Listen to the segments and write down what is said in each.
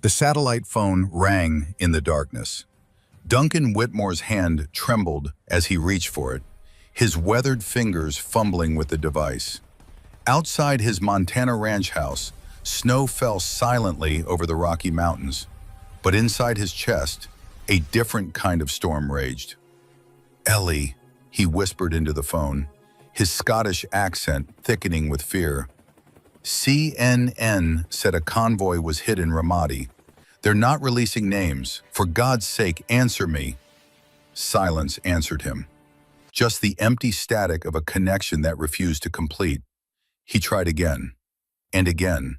The satellite phone rang in the darkness. Duncan Whitmore's hand trembled as he reached for it, his weathered fingers fumbling with the device. Outside his Montana ranch house, snow fell silently over the Rocky Mountains, but inside his chest, a different kind of storm raged. "Ellie," he whispered into the phone, his Scottish accent thickening with fear. "CNN said a convoy was hit in Ramadi. They're not releasing names. For God's sake, answer me." Silence answered him. Just the empty static of a connection that refused to complete. He tried again, and again.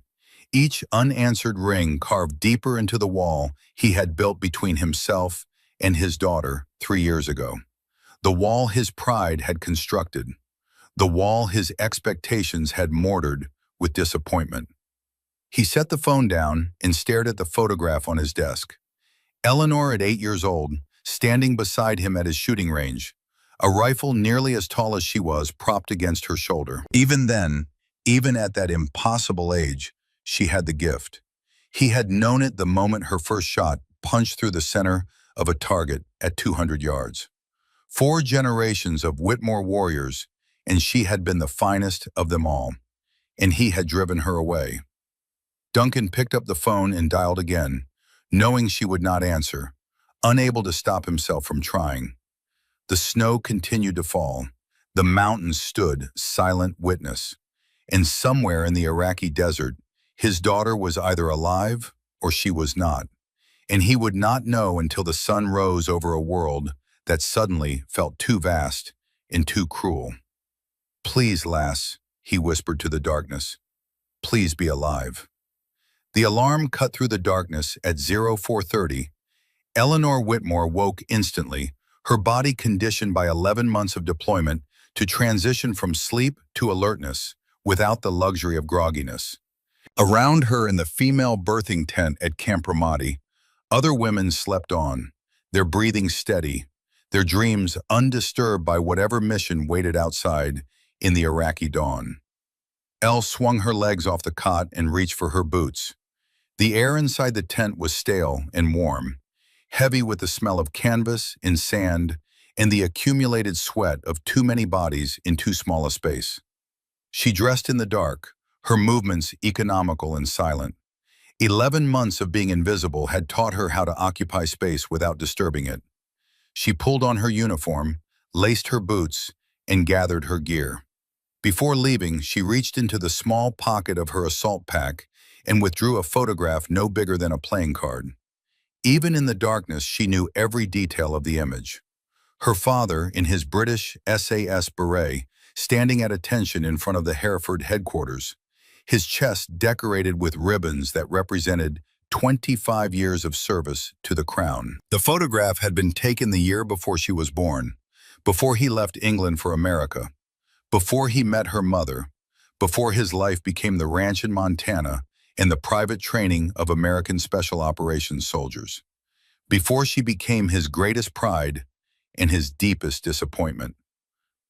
Each unanswered ring carved deeper into the wall he had built between himself and his daughter 3 years ago. The wall his pride had constructed. The wall his expectations had mortared with disappointment. He set the phone down and stared at the photograph on his desk. Eleanor at 8 years old, standing beside him at his shooting range, a rifle nearly as tall as she was propped against her shoulder. Even then, even at that impossible age, she had the gift. He had known it the moment her first shot punched through the center of a target at 200 yards. 4 generations of Whitmore warriors, and she had been the finest of them all, and he had driven her away. Duncan picked up the phone and dialed again, knowing she would not answer, unable to stop himself from trying. The snow continued to fall. The mountains stood silent witness. And somewhere in the Iraqi desert, his daughter was either alive or she was not. And he would not know until the sun rose over a world that suddenly felt too vast and too cruel. "Please, lass," he whispered to the darkness. "Please be alive." The alarm cut through the darkness at 04:30. Eleanor Whitmore woke instantly, her body conditioned by 11 months of deployment to transition from sleep to alertness without the luxury of grogginess. Around her in the female birthing tent at Camp Ramadi, other women slept on, their breathing steady, their dreams undisturbed by whatever mission waited outside in the Iraqi dawn. Elle swung her legs off the cot and reached for her boots. The air inside the tent was stale and warm, heavy with the smell of canvas and sand and the accumulated sweat of too many bodies in too small a space. She dressed in the dark, her movements economical and silent. 11 months of being invisible had taught her how to occupy space without disturbing it. She pulled on her uniform, laced her boots, and gathered her gear. Before leaving, she reached into the small pocket of her assault pack and withdrew a photograph no bigger than a playing card. Even in the darkness, she knew every detail of the image. Her father, in his British SAS beret, standing at attention in front of the Hereford headquarters, his chest decorated with ribbons that represented 25 years of service to the Crown. The photograph had been taken the year before she was born, before he left England for America, before he met her mother, before his life became the ranch in Montana and the private training of American Special Operations soldiers, before she became his greatest pride and his deepest disappointment.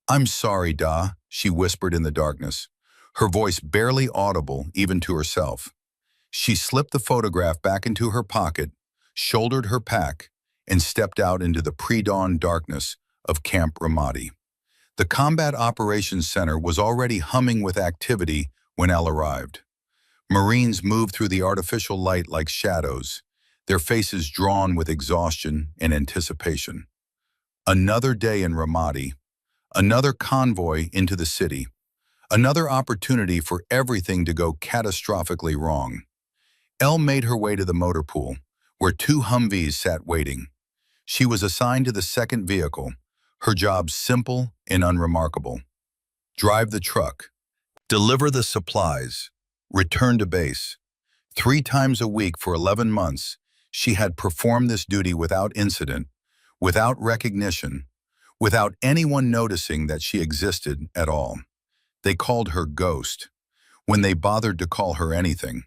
"I'm sorry, Da," she whispered in the darkness, her voice barely audible even to herself. She slipped the photograph back into her pocket, shouldered her pack, and stepped out into the pre-dawn darkness of Camp Ramadi. The Combat Operations Center was already humming with activity when Elle arrived. Marines moved through the artificial light like shadows, their faces drawn with exhaustion and anticipation. Another day in Ramadi, another convoy into the city, another opportunity for everything to go catastrophically wrong. Elle made her way to the motor pool, where 2 Humvees sat waiting. She was assigned to the second vehicle, her job simple and unremarkable. Drive the truck, deliver the supplies, return to base. 3 times a week for 11 months, she had performed this duty without incident, without recognition, without anyone noticing that she existed at all. They called her Ghost, when they bothered to call her anything.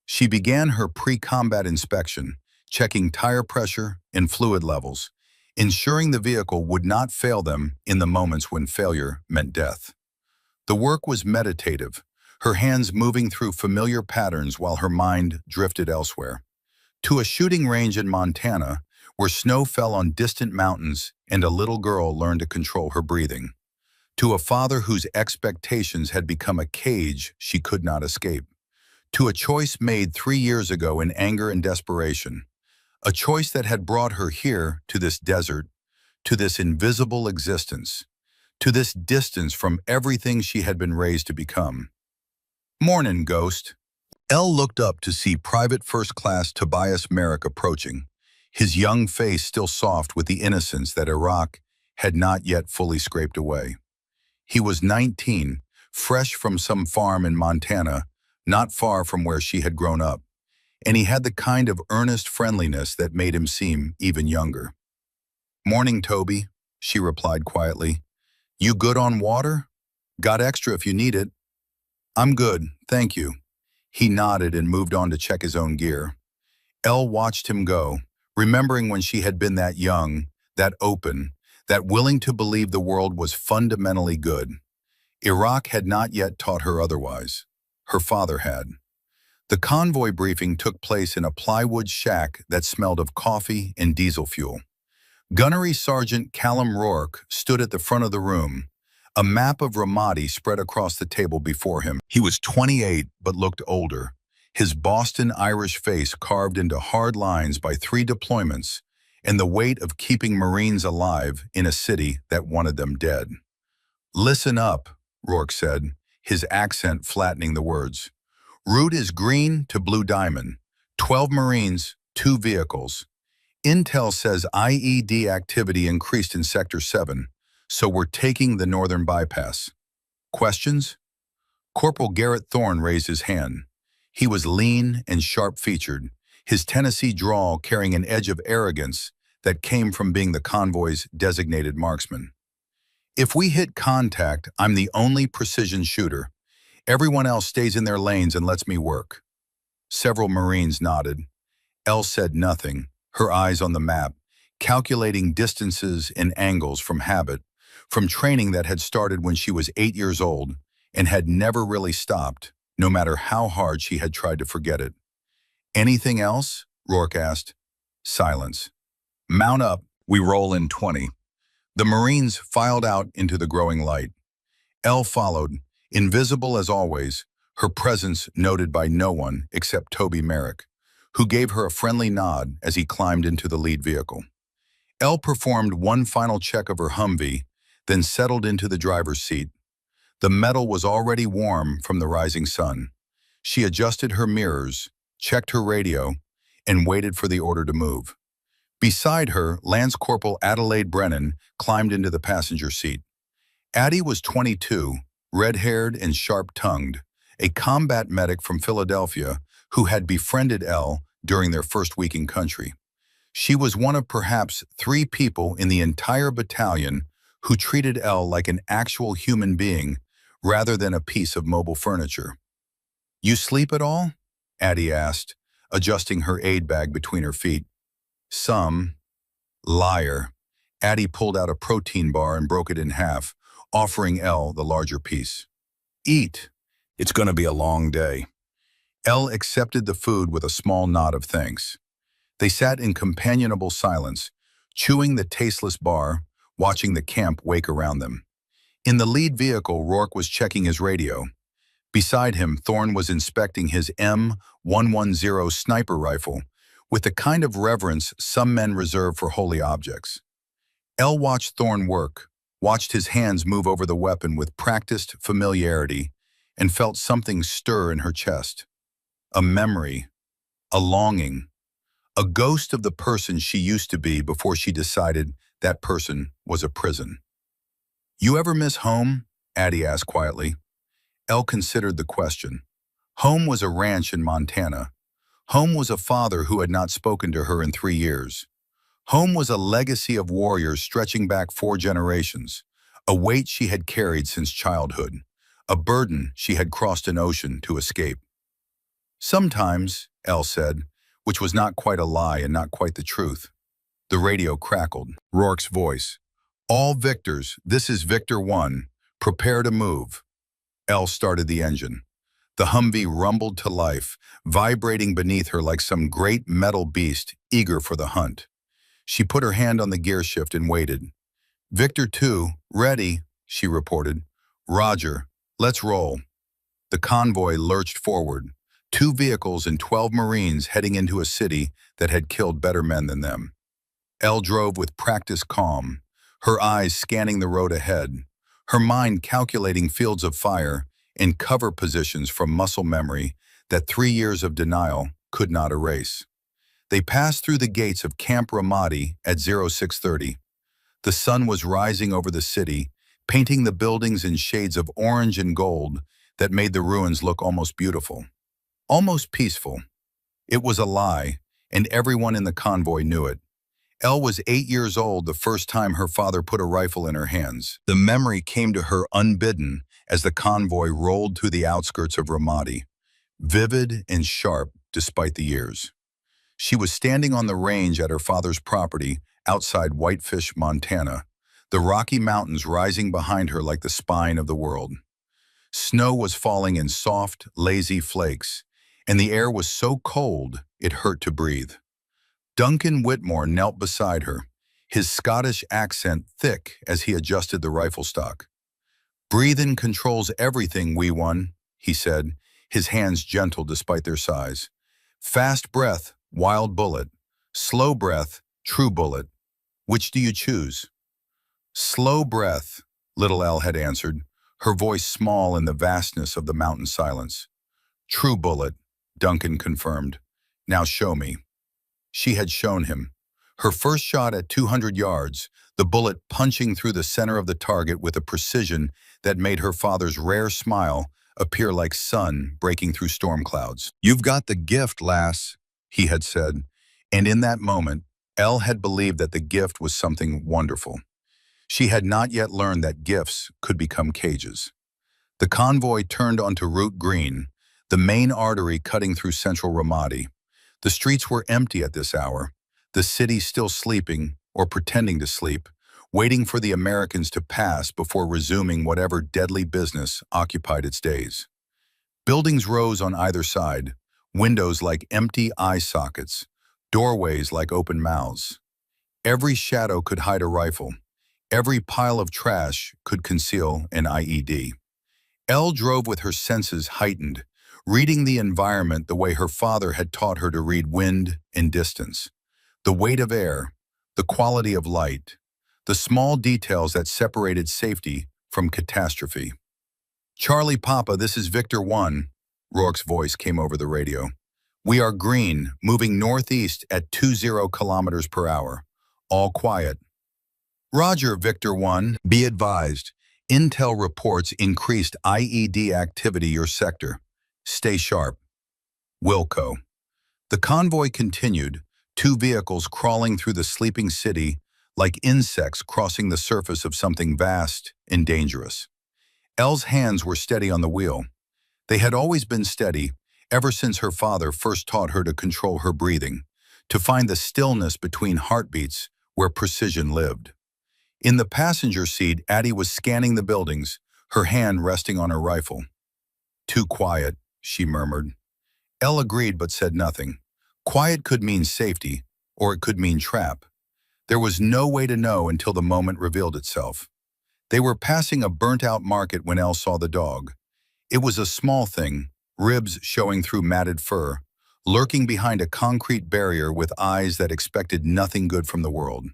She began her pre-combat inspection, checking tire pressure and fluid levels, ensuring the vehicle would not fail them in the moments when failure meant death. The work was meditative, her hands moving through familiar patterns while her mind drifted elsewhere. To a shooting range in Montana, where snow fell on distant mountains and a little girl learned to control her breathing. To a father whose expectations had become a cage she could not escape. To a choice made 3 years ago in anger and desperation. A choice that had brought her here, to this desert, to this invisible existence, to this distance from everything she had been raised to become. "Mornin', Ghost." Elle looked up to see Private First Class Tobias Merrick approaching, his young face still soft with the innocence that Iraq had not yet fully scraped away. He was 19, fresh from some farm in Montana, not far from where she had grown up, and he had the kind of earnest friendliness that made him seem even younger. "Morning, Toby," she replied quietly. "You good on water? Got extra if you need it." "I'm good, thank you." He nodded and moved on to check his own gear. Elle watched him go, remembering when she had been that young, that open, that willing to believe the world was fundamentally good. Iraq had not yet taught her otherwise. Her father had. The convoy briefing took place in a plywood shack that smelled of coffee and diesel fuel. Gunnery Sergeant Callum Rourke stood at the front of the room, a map of Ramadi spread across the table before him. He was 28 but looked older, his Boston Irish face carved into hard lines by 3 deployments and the weight of keeping Marines alive in a city that wanted them dead. "Listen up," Rourke said, his accent flattening the words. "Route is green to Blue Diamond. 12 Marines, 2 vehicles. Intel says IED activity increased in Sector 7, so we're taking the northern bypass. Questions?" Corporal Garrett Thorne raised his hand. He was lean and sharp-featured, his Tennessee drawl carrying an edge of arrogance that came from being the convoy's designated marksman. "If we hit contact, I'm the only precision shooter. Everyone else stays in their lanes and lets me work." Several Marines nodded. Elle said nothing, her eyes on the map, calculating distances and angles from habit, from training that had started when she was 8 years old and had never really stopped, no matter how hard she had tried to forget it. "Anything else?" Rourke asked. Silence. "Mount up, we roll in 20. The Marines filed out into the growing light. Elle followed, invisible as always, her presence noted by no one except Toby Merrick, who gave her a friendly nod as he climbed into the lead vehicle. Elle performed one final check of her Humvee, then settled into the driver's seat. The metal was already warm from the rising sun. She adjusted her mirrors, checked her radio, and waited for the order to move. Beside her, Lance Corporal Adelaide Brennan climbed into the passenger seat. Addie was 22, red-haired and sharp-tongued, a combat medic from Philadelphia who had befriended Elle during their first week in country. She was one of perhaps 3 people in the entire battalion who treated Elle like an actual human being rather than a piece of mobile furniture. "You sleep at all?" Addie asked, adjusting her aid bag between her feet. "Some." "Liar." Addie pulled out a protein bar and broke it in half, offering Elle the larger piece. "Eat. It's going to be a long day." Elle accepted the food with a small nod of thanks. They sat in companionable silence, chewing the tasteless bar, watching the camp wake around them. In the lead vehicle, Rourke was checking his radio. Beside him, Thorne was inspecting his M110 sniper rifle with the kind of reverence some men reserve for holy objects. Elle watched Thorne work, watched his hands move over the weapon with practiced familiarity, and felt something stir in her chest. A memory, a longing, a ghost of the person she used to be before she decided that person was a prison. "You ever miss home?" Addie asked quietly. Elle considered the question. Home was a ranch in Montana. Home was a father who had not spoken to her in 3 years. Home was a legacy of warriors stretching back 4 generations, a weight she had carried since childhood, a burden she had crossed an ocean to escape. "Sometimes," Elle said, which was not quite a lie and not quite the truth. The radio crackled. Rourke's voice. "All Victors, this is Victor 1. Prepare to move." Elle started the engine. The Humvee rumbled to life, vibrating beneath her like some great metal beast eager for the hunt. She put her hand on the gear shift and waited. "Victor 2, ready," she reported. "Roger, let's roll." The convoy lurched forward, 2 vehicles and 12 Marines heading into a city that had killed better men than them. Elle drove with practiced calm, her eyes scanning the road ahead, her mind calculating fields of fire and cover positions from muscle memory that 3 years of denial could not erase. They passed through the gates of Camp Ramadi at 0630. The sun was rising over the city, painting the buildings in shades of orange and gold that made the ruins look almost beautiful, almost peaceful. It was a lie, and everyone in the convoy knew it. Elle was 8 years old the first time her father put a rifle in her hands. The memory came to her unbidden as the convoy rolled through the outskirts of Ramadi, vivid and sharp despite the years. She was standing on the range at her father's property outside Whitefish, Montana, the Rocky Mountains rising behind her like the spine of the world. Snow was falling in soft, lazy flakes, and the air was so cold it hurt to breathe. Duncan Whitmore knelt beside her, his Scottish accent thick as he adjusted the rifle stock. "Breathing controls everything, wee one," he said, his hands gentle despite their size. "Fast breath, wild bullet. Slow breath, true bullet. Which do you choose?" "Slow breath," little Elle had answered, her voice small in the vastness of the mountain silence. "True bullet," Duncan confirmed. "Now show me." She had shown him. Her first shot at 200 yards, the bullet punching through the center of the target with a precision that made her father's rare smile appear like sun breaking through storm clouds. "You've got the gift, lass," he had said, and in that moment, Elle had believed that the gift was something wonderful. She had not yet learned that gifts could become cages. The convoy turned onto Route Green, the main artery cutting through central Ramadi. The streets were empty at this hour, the city still sleeping, or pretending to sleep, waiting for the Americans to pass before resuming whatever deadly business occupied its days. Buildings rose on either side, windows like empty eye sockets, doorways like open mouths. Every shadow could hide a rifle. Every pile of trash could conceal an IED. Elle drove with her senses heightened, reading the environment the way her father had taught her to read wind and distance. The weight of air, the quality of light, the small details that separated safety from catastrophe. "Charlie Papa, this is Victor 1, Rourke's voice came over the radio. "We are green, moving northeast at 20 kilometers per hour. All quiet." "Roger, Victor 1, be advised. Intel reports increased IED activity your sector. Stay sharp. Wilco." The convoy continued, 2 vehicles crawling through the sleeping city like insects crossing the surface of something vast and dangerous. Elle's hands were steady on the wheel. They had always been steady, ever since her father first taught her to control her breathing, to find the stillness between heartbeats where precision lived. In the passenger seat, Addie was scanning the buildings, her hand resting on her rifle. "Too quiet," she murmured. Elle agreed but said nothing. Quiet could mean safety, or it could mean trap. There was no way to know until the moment revealed itself. They were passing a burnt-out market when Elle saw the dog. It was a small thing, ribs showing through matted fur, lurking behind a concrete barrier with eyes that expected nothing good from the world.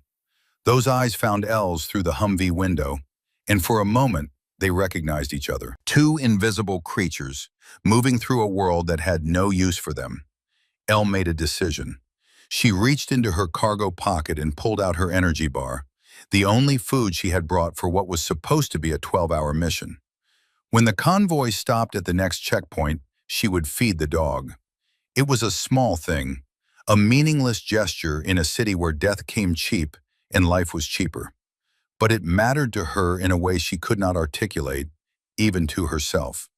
Those eyes found Elle's through the Humvee window, and for a moment, they recognized each other. 2 invisible creatures, moving through a world that had no use for them. Elle made a decision. She reached into her cargo pocket and pulled out her energy bar, the only food she had brought for what was supposed to be a 12-hour mission. When the convoy stopped at the next checkpoint, she would feed the dog. It was a small thing, a meaningless gesture in a city where death came cheap and life was cheaper. But it mattered to her in a way she could not articulate, even to herself.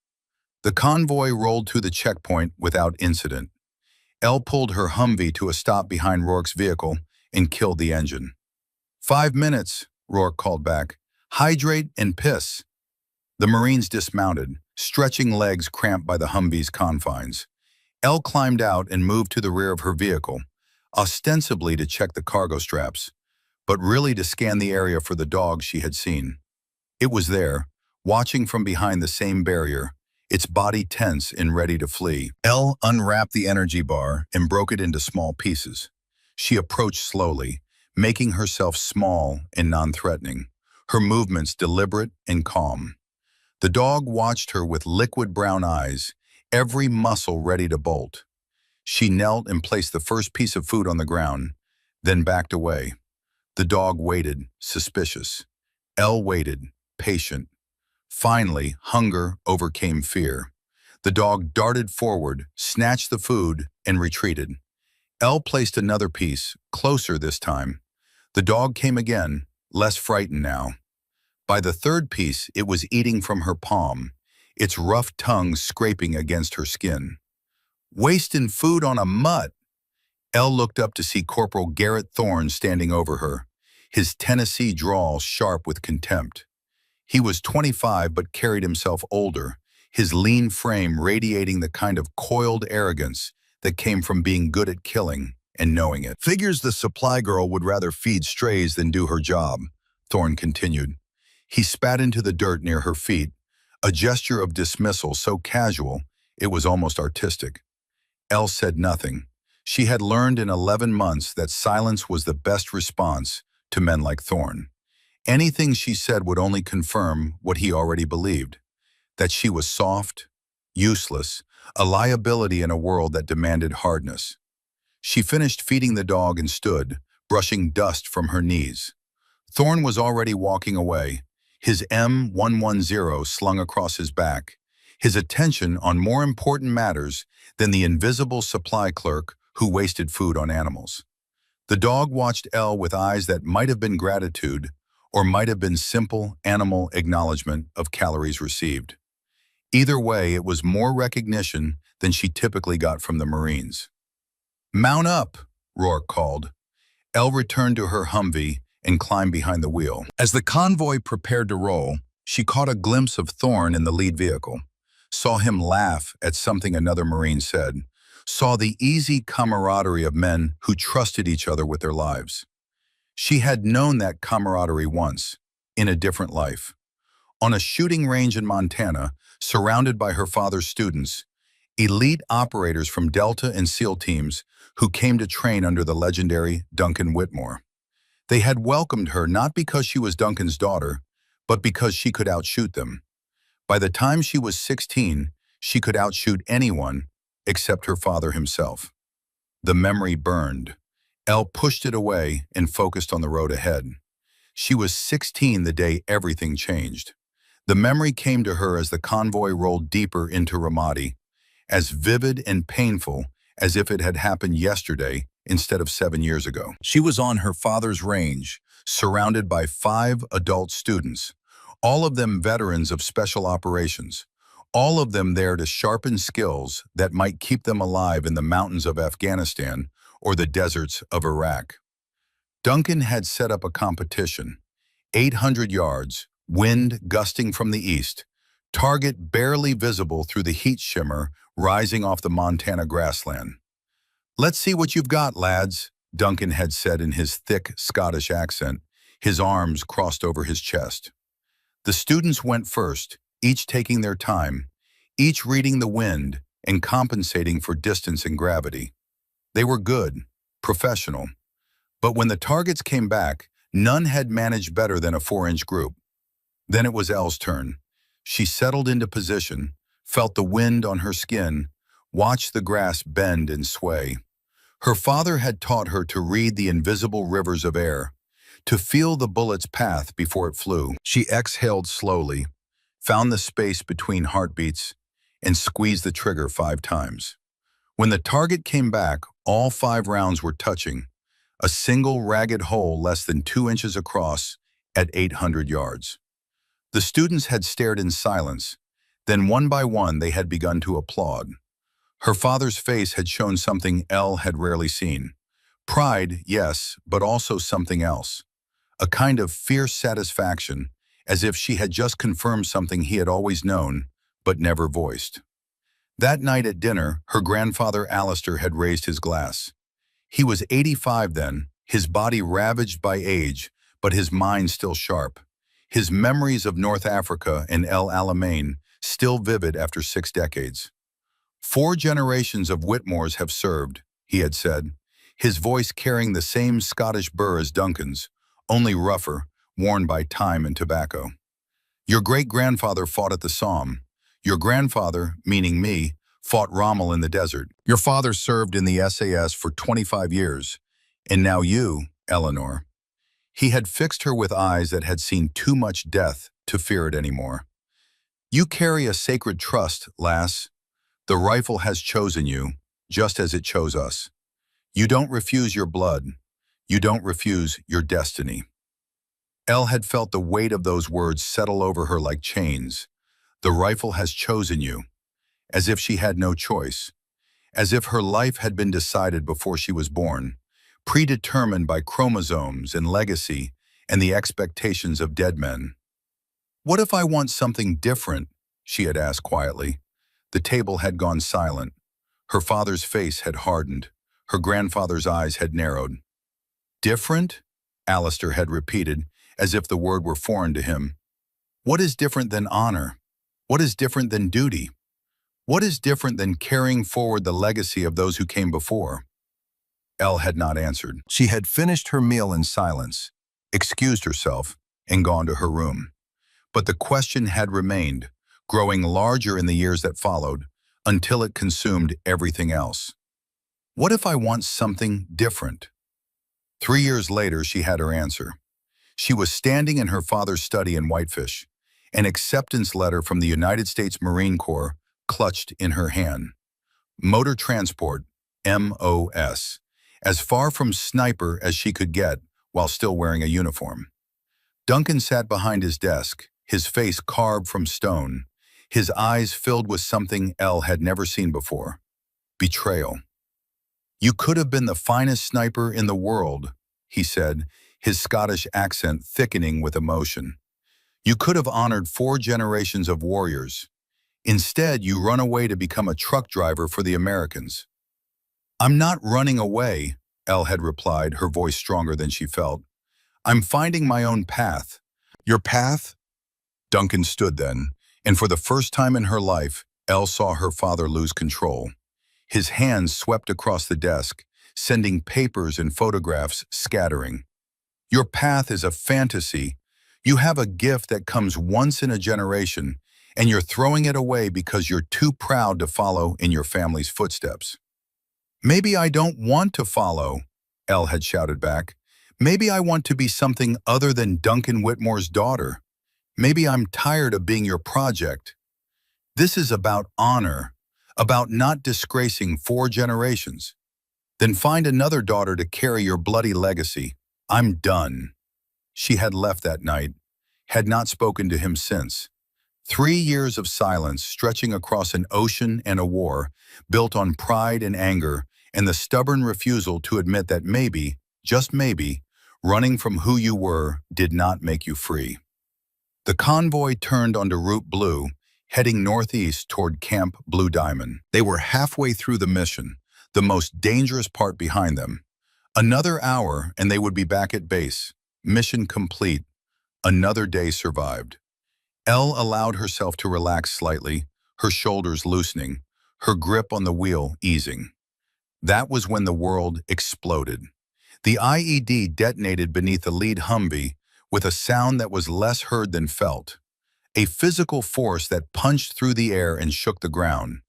The convoy rolled to the checkpoint without incident. Elle pulled her Humvee to a stop behind Rourke's vehicle and killed the engine. 5 minutes, Rourke called back. "Hydrate and piss." The Marines dismounted, stretching legs cramped by the Humvee's confines. Elle climbed out and moved to the rear of her vehicle, ostensibly to check the cargo straps, but really to scan the area for the dog she had seen. It was there, watching from behind the same barrier, its body tense and ready to flee. Elle unwrapped the energy bar and broke it into small pieces. She approached slowly, making herself small and non-threatening, her movements deliberate and calm. The dog watched her with liquid brown eyes, every muscle ready to bolt. She knelt and placed the first piece of food on the ground, then backed away. The dog waited, suspicious. Elle waited, patient. Finally, hunger overcame fear. The dog darted forward, snatched the food, and retreated. Elle placed another piece, closer this time. The dog came again, less frightened now. By the third piece, it was eating from her palm, its rough tongue scraping against her skin. "Wasting food on a mutt!" Elle looked up to see Corporal Garrett Thorne standing over her, his Tennessee drawl sharp with contempt. He was 25 but carried himself older, his lean frame radiating the kind of coiled arrogance that came from being good at killing and knowing it. "Figures the supply girl would rather feed strays than do her job," Thorne continued. He spat into the dirt near her feet, a gesture of dismissal so casual it was almost artistic. Elle said nothing. She had learned in 11 months that silence was the best response to men like Thorne. Anything she said would only confirm what he already believed, that she was soft, useless, a liability in a world that demanded hardness. She finished feeding the dog and stood, brushing dust from her knees. Thorne was already walking away, his M110 slung across his back, his attention on more important matters than the invisible supply clerk who wasted food on animals. The dog watched Elle with eyes that might have been gratitude or might have been simple animal acknowledgement of calories received. Either way, it was more recognition than she typically got from the Marines. "Mount up," Rourke called. Elle returned to her Humvee and climbed behind the wheel. As the convoy prepared to roll, she caught a glimpse of Thorne in the lead vehicle, saw him laugh at something another Marine said, saw the easy camaraderie of men who trusted each other with their lives. She had known that camaraderie once, in a different life. On a shooting range in Montana, surrounded by her father's students, elite operators from Delta and SEAL teams who came to train under the legendary Duncan Whitmore. They had welcomed her not because she was Duncan's daughter, but because she could outshoot them. By the time she was 16, she could outshoot anyone except her father himself. The memory burned. Elle pushed it away and focused on the road ahead. She was 16 the day everything changed. The memory came to her as the convoy rolled deeper into Ramadi, as vivid and painful as if it had happened yesterday instead of 7 years ago. She was on her father's range, surrounded by 5 adult students, all of them veterans of special operations, all of them there to sharpen skills that might keep them alive in the mountains of Afghanistan or the deserts of Iraq. Duncan had set up a competition, 800 yards, wind gusting from the east, target barely visible through the heat shimmer rising off the Montana grassland. "Let's see what you've got, lads," Duncan had said in his thick Scottish accent, his arms crossed over his chest. The students went first, each taking their time, each reading the wind and compensating for distance and gravity. They were good, professional. But when the targets came back, none had managed better than a 4-inch group. Then it was Elle's turn. She settled into position, felt the wind on her skin, watched the grass bend and sway. Her father had taught her to read the invisible rivers of air, to feel the bullet's path before it flew. She exhaled slowly, found the space between heartbeats, and squeezed the trigger 5 times. When the target came back, all 5 rounds were touching, a single ragged hole less than 2 inches across at 800 yards. The students had stared in silence, then one by one they had begun to applaud. Her father's face had shown something Elle had rarely seen. Pride, yes, but also something else. A kind of fierce satisfaction, as if she had just confirmed something he had always known, but never voiced. That night at dinner, her grandfather Alistair had raised his glass. He was 85 then, his body ravaged by age, but his mind still sharp. His memories of North Africa and El Alamein still vivid after 6 decades. 4 generations of Whitmores have served, he had said, his voice carrying the same Scottish burr as Duncan's, only rougher, worn by time and tobacco. Your great-grandfather fought at the Somme. Your grandfather, meaning me, fought Rommel in the desert. Your father served in the SAS for 25 years. And now you, Eleanor. He had fixed her with eyes that had seen too much death to fear it anymore. You carry a sacred trust, lass. The rifle has chosen you, just as it chose us. You don't refuse your blood. You don't refuse your destiny. Elle had felt the weight of those words settle over her like chains. The rifle has chosen you, as if she had no choice, as if her life had been decided before she was born, predetermined by chromosomes and legacy and the expectations of dead men. What if I want something different? She had asked quietly. The table had gone silent. Her father's face had hardened. Her grandfather's eyes had narrowed. Different? Alistair had repeated, as if the word were foreign to him. What is different than honor? What is different than duty? What is different than carrying forward the legacy of those who came before? Elle had not answered. She had finished her meal in silence, excused herself, and gone to her room. But the question had remained, growing larger in the years that followed, until it consumed everything else. What if I want something different? 3 years later, she had her answer. She was standing in her father's study in Whitefish, an acceptance letter from the United States Marine Corps clutched in her hand. Motor Transport, MOS, as far from sniper as she could get while still wearing a uniform. Duncan sat behind his desk, his face carved from stone, his eyes filled with something Elle had never seen before. Betrayal. You could have been the finest sniper in the world, he said, his Scottish accent thickening with emotion. You could have honored 4 generations of warriors. Instead, you run away to become a truck driver for the Americans. I'm not running away, Elle had replied, her voice stronger than she felt. I'm finding my own path. Your path? Duncan stood then, and for the first time in her life, Elle saw her father lose control. His hands swept across the desk, sending papers and photographs scattering. Your path is a fantasy. You have a gift that comes once in a generation, and you're throwing it away because you're too proud to follow in your family's footsteps. Maybe I don't want to follow, Elle had shouted back. Maybe I want to be something other than Duncan Whitmore's daughter. Maybe I'm tired of being your project. This is about honor, about not disgracing 4 generations. Then find another daughter to carry your bloody legacy. I'm done. She had left that night, had not spoken to him since. 3 years of silence stretching across an ocean and a war, built on pride and anger, and the stubborn refusal to admit that maybe, just maybe, running from who you were did not make you free. The convoy turned onto Route Blue, heading northeast toward Camp Blue Diamond. They were halfway through the mission, the most dangerous part behind them. Another hour and they would be back at base. Mission complete. Another day survived. Elle allowed herself to relax slightly, her shoulders loosening, her grip on the wheel easing. That was when the world exploded. The IED detonated beneath the lead Humvee with a sound that was less heard than felt. A physical force that punched through the air and shook the ground.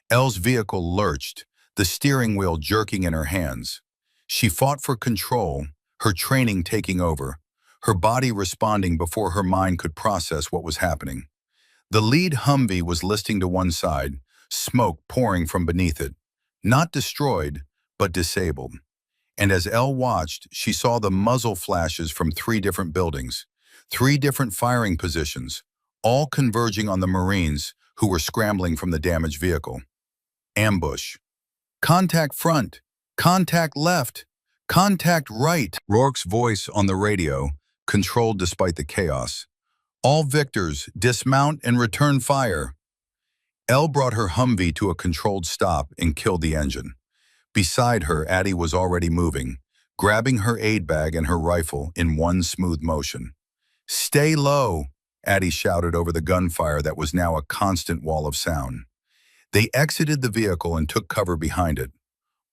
Elle's vehicle lurched, the steering wheel jerking in her hands. She fought for control, her training taking over, her body responding before her mind could process what was happening. The lead Humvee was listing to one side, smoke pouring from beneath it. Not destroyed, but disabled. And as Elle watched, she saw the muzzle flashes from 3 different buildings, 3 different firing positions, all converging on the Marines who were scrambling from the damaged vehicle. Ambush. Contact front. Contact left. Contact right. Rourke's voice on the radio, controlled despite the chaos. All victors, dismount and return fire. Elle brought her Humvee to a controlled stop and killed the engine. Beside her, Addie was already moving, grabbing her aid bag and her rifle in one smooth motion. "Stay low," Addie shouted over the gunfire that was now a constant wall of sound. They exited the vehicle and took cover behind it.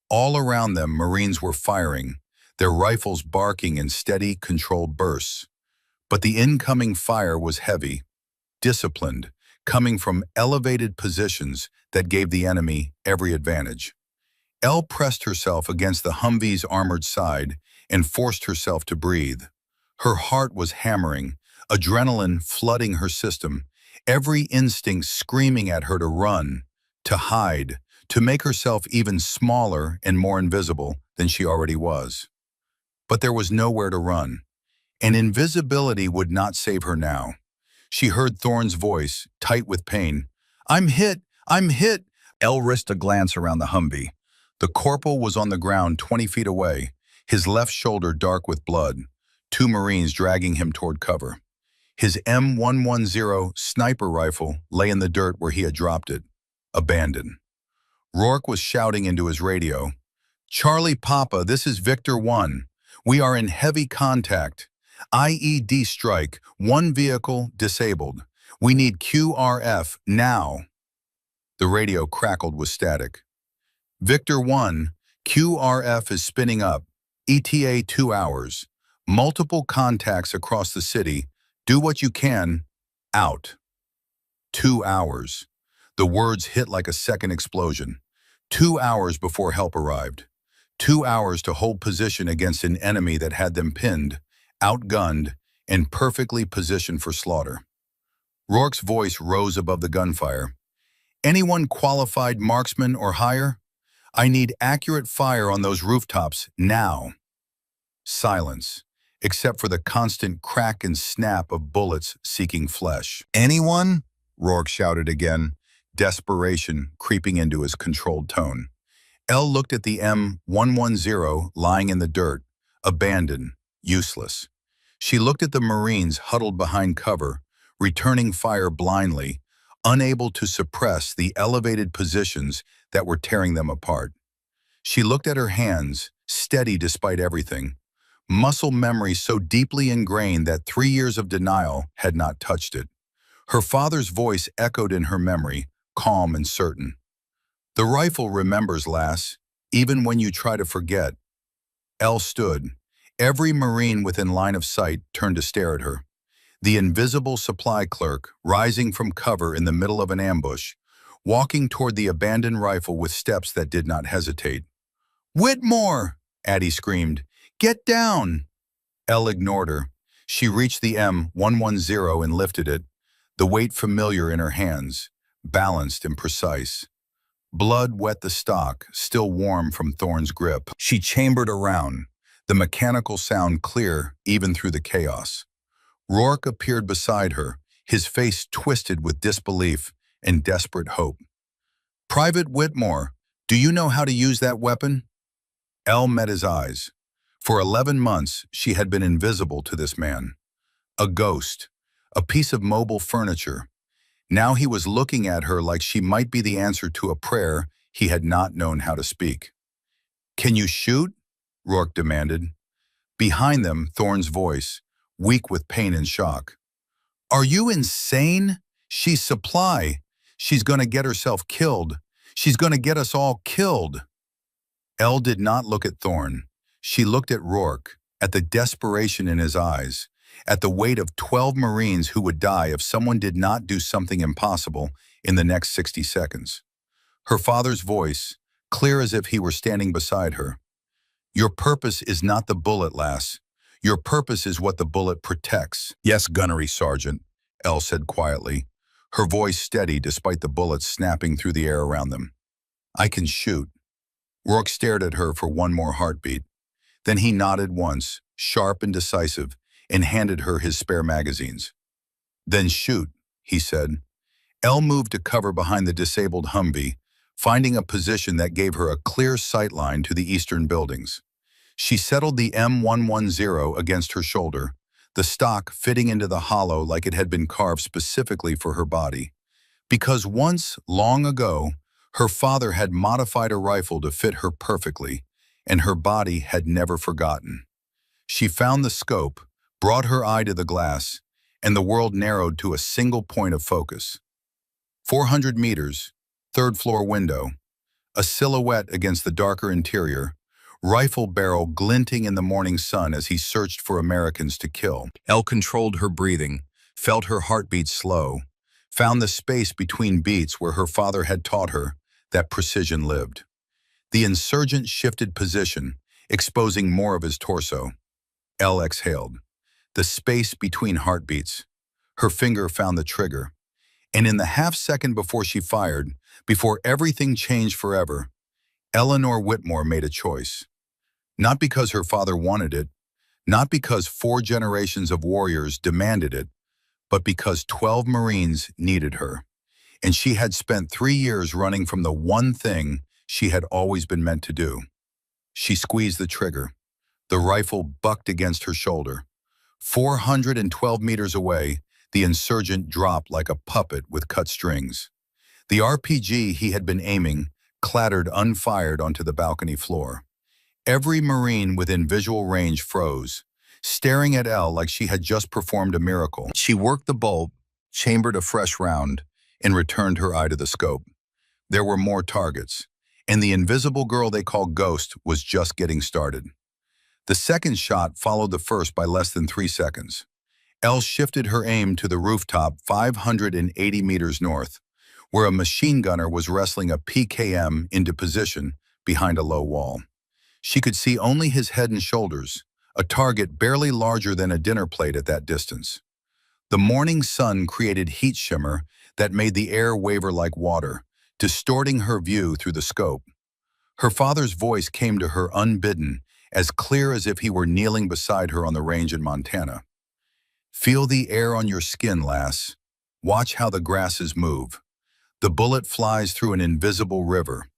All around them, Marines were firing, their rifles barking in steady, controlled bursts. But the incoming fire was heavy, disciplined, coming from elevated positions that gave the enemy every advantage. Elle pressed herself against the Humvee's armored side and forced herself to breathe. Her heart was hammering, adrenaline flooding her system, every instinct screaming at her to run, to hide, to make herself even smaller and more invisible than she already was. But there was nowhere to run, and invisibility would not save her now. She heard Thorne's voice, tight with pain. "I'm hit! I'm hit!" Elle risked a glance around the Humvee. The corporal was on the ground 20 feet away, his left shoulder dark with blood, two Marines dragging him toward cover. His M110 sniper rifle lay in the dirt where he had dropped it, abandoned. Rourke was shouting into his radio, "Charlie Papa, this is Victor 1. We are in heavy contact. IED strike, one vehicle disabled. We need QRF now." The radio crackled with static. "Victor 1, QRF is spinning up. ETA 2 hours. Multiple contacts across the city. Do what you can. Out." 2 hours. The words hit like a second explosion. 2 hours before help arrived. 2 hours to hold position against an enemy that had them pinned, outgunned, and perfectly positioned for slaughter. Rourke's voice rose above the gunfire. "Anyone qualified marksman or higher? I need accurate fire on those rooftops now." Silence, except for the constant crack and snap of bullets seeking flesh. "Anyone?" Rourke shouted again, desperation creeping into his controlled tone. Elle looked at the M110 lying in the dirt, abandoned, useless. She looked at the Marines huddled behind cover, returning fire blindly, unable to suppress the elevated positions that were tearing them apart. She looked at her hands, steady despite everything, muscle memory so deeply ingrained that 3 years of denial had not touched it. Her father's voice echoed in her memory, calm and certain. "The rifle remembers, lass, even when you try to forget." Elle stood. Every Marine within line of sight turned to stare at her. The invisible supply clerk, rising from cover in the middle of an ambush, walking toward the abandoned rifle with steps that did not hesitate. "Whitmore!" Addie screamed. "Get down!" Elle ignored her. She reached the M110 and lifted it, the weight familiar in her hands, balanced and precise. Blood wet the stock, still warm from Thorne's grip. She chambered around, the mechanical sound clear even through the chaos. Rourke appeared beside her, his face twisted with disbelief and desperate hope. "Private Whitmore, do you know how to use that weapon?" Elle met his eyes. For 11 months, she had been invisible to this man. A ghost, a piece of mobile furniture. Now he was looking at her like she might be the answer to a prayer he had not known how to speak. "Can you shoot?" Rourke demanded. Behind them, Thorne's voice, weak with pain and shock. "Are you insane? She's supply. She's gonna get herself killed. She's gonna get us all killed." Elle did not look at Thorne. She looked at Rourke, at the desperation in his eyes, at the weight of 12 Marines who would die if someone did not do something impossible in the next 60 seconds. Her father's voice, clear as if he were standing beside her. "Your purpose is not the bullet, lass. Your purpose is what the bullet protects." "Yes, gunnery sergeant," Elle said quietly, her voice steady despite the bullets snapping through the air around them. "I can shoot." Rourke stared at her for one more heartbeat. Then he nodded once, sharp and decisive, and handed her his spare magazines. "Then shoot," he said. Elle moved to cover behind the disabled Humvee, finding a position that gave her a clear sight line to the eastern buildings. She settled the M110 against her shoulder, the stock fitting into the hollow like it had been carved specifically for her body. Because once, long ago, her father had modified a rifle to fit her perfectly, and her body had never forgotten. She found the scope, brought her eye to the glass, and the world narrowed to a single point of focus. 400 meters, third floor window, a silhouette against the darker interior, rifle barrel glinting in the morning sun as he searched for Americans to kill. Elle controlled her breathing, felt her heartbeat slow, found the space between beats where her father had taught her that precision lived. The insurgent shifted position, exposing more of his torso. Elle exhaled. The space between heartbeats. Her finger found the trigger. And in the half-second before she fired, before everything changed forever, Eleanor Whitmore made a choice. Not because her father wanted it, not because 4 generations of warriors demanded it, but because 12 Marines needed her. And she had spent 3 years running from the one thing she had always been meant to do. She squeezed the trigger. The rifle bucked against her shoulder. 412 meters away, the insurgent dropped like a puppet with cut strings. The RPG he had been aiming clattered unfired onto the balcony floor. Every Marine within visual range froze, staring at Elle like she had just performed a miracle. She worked the bulb, chambered a fresh round, and returned her eye to the scope. There were more targets, and the invisible girl they called Ghost was just getting started. The second shot followed the first by less than 3 seconds. Elle shifted her aim to the rooftop 580 meters north, where a machine gunner was wrestling a PKM into position behind a low wall. She could see only his head and shoulders, a target barely larger than a dinner plate at that distance. The morning sun created heat shimmer that made the air waver like water, distorting her view through the scope. Her father's voice came to her unbidden, as clear as if he were kneeling beside her on the range in Montana. "Feel the air on your skin, lass. Watch how the grasses move. The bullet flies through an invisible river."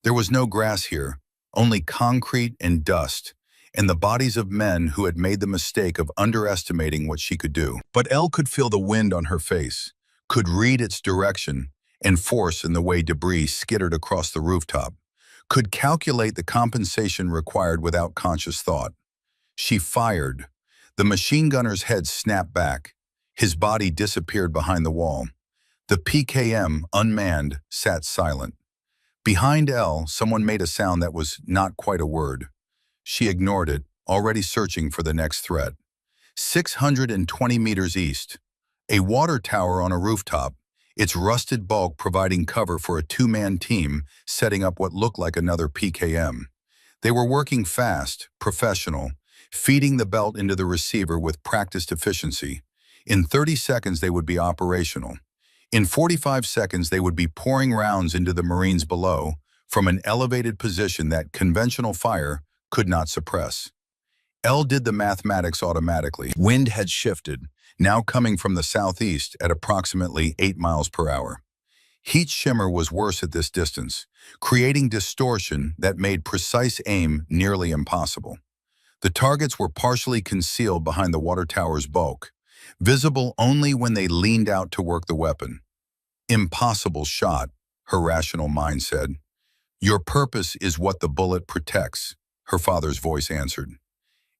There was no grass here, only concrete and dust, and the bodies of men who had made the mistake of underestimating what she could do. But Elle could feel the wind on her face, could read its direction and force in the way debris skittered across the rooftop, could calculate the compensation required without conscious thought. She fired. The machine gunner's head snapped back. His body disappeared behind the wall. The PKM, unmanned, sat silent. Behind Elle, someone made a sound that was not quite a word. She ignored it, already searching for the next threat. 620 meters east. A water tower on a rooftop, its rusted bulk providing cover for a 2-man team setting up what looked like another PKM. They were working fast, professional, feeding the belt into the receiver with practiced efficiency. In 30 seconds, they would be operational. In 45 seconds, they would be pouring rounds into the Marines below from an elevated position that conventional fire could not suppress. Elle did the mathematics automatically. Wind had shifted, now coming from the southeast at approximately 8 miles per hour. Heat shimmer was worse at this distance, creating distortion that made precise aim nearly impossible. The targets were partially concealed behind the water tower's bulk, visible only when they leaned out to work the weapon. "Impossible shot," her rational mind said. "Your purpose is what the bullet protects," her father's voice answered.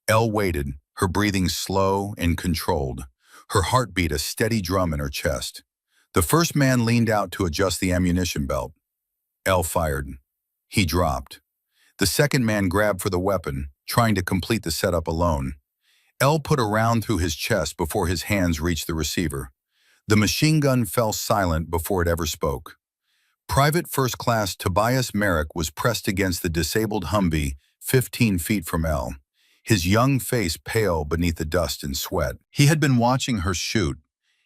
Elle waited, her breathing slow and controlled, her heartbeat a steady drum in her chest. The first man leaned out to adjust the ammunition belt. Elle fired. He dropped. The second man grabbed for the weapon, trying to complete the setup alone. Elle put a round through his chest before his hands reached the receiver. The machine gun fell silent before it ever spoke. Private First Class Tobias Merrick was pressed against the disabled Humvee 15 feet from Elle, his young face pale beneath the dust and sweat. He had been watching her shoot,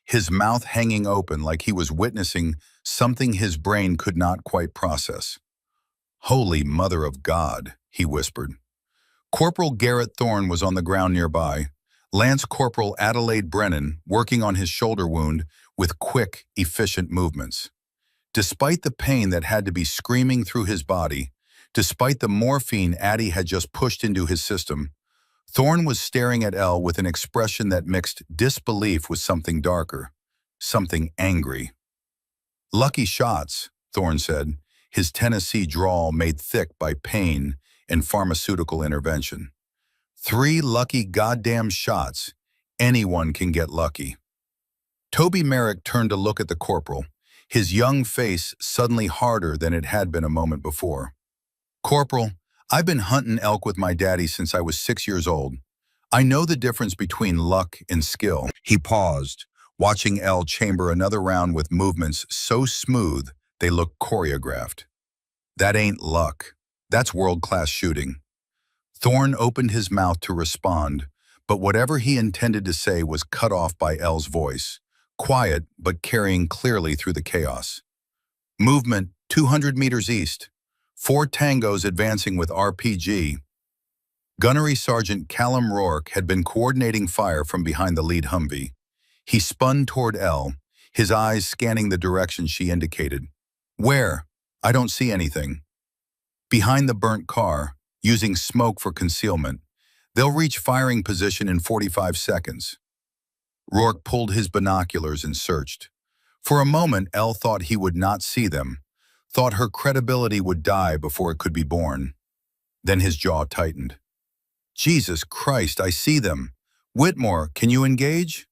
his mouth hanging open like he was witnessing something his brain could not quite process. "Holy Mother of God," he whispered. Corporal Garrett Thorne was on the ground nearby, Lance Corporal Adelaide Brennan working on his shoulder wound with quick, efficient movements. Despite the pain that had to be screaming through his body, despite the morphine Addie had just pushed into his system, Thorne was staring at Elle with an expression that mixed disbelief with something darker, something angry. Lucky shots, Thorne said, his Tennessee drawl made thick by pain and pharmaceutical intervention. 3 lucky goddamn shots. Anyone can get lucky. Toby Merrick turned to look at the corporal, his young face suddenly harder than it had been a moment before. Corporal, I've been hunting elk with my daddy since I was 6 years old. I know the difference between luck and skill. He paused, watching Elle chamber another round with movements so smooth they looked choreographed. That ain't luck. That's world-class shooting. Thorne opened his mouth to respond, but whatever he intended to say was cut off by Elle's voice, quiet but carrying clearly through the chaos. Movement 200 meters east. 4 tangos advancing with RPG. Gunnery Sergeant Callum Rourke had been coordinating fire from behind the lead Humvee. He spun toward Elle, his eyes scanning the direction she indicated. Where? I don't see anything. Behind the burnt car, using smoke for concealment. They'll reach firing position in 45 seconds. Rourke pulled his binoculars and searched. For a moment, Elle thought he would not see them, thought her credibility would die before it could be born. Then his jaw tightened. Jesus Christ, I see them. Whitmore, can you engage?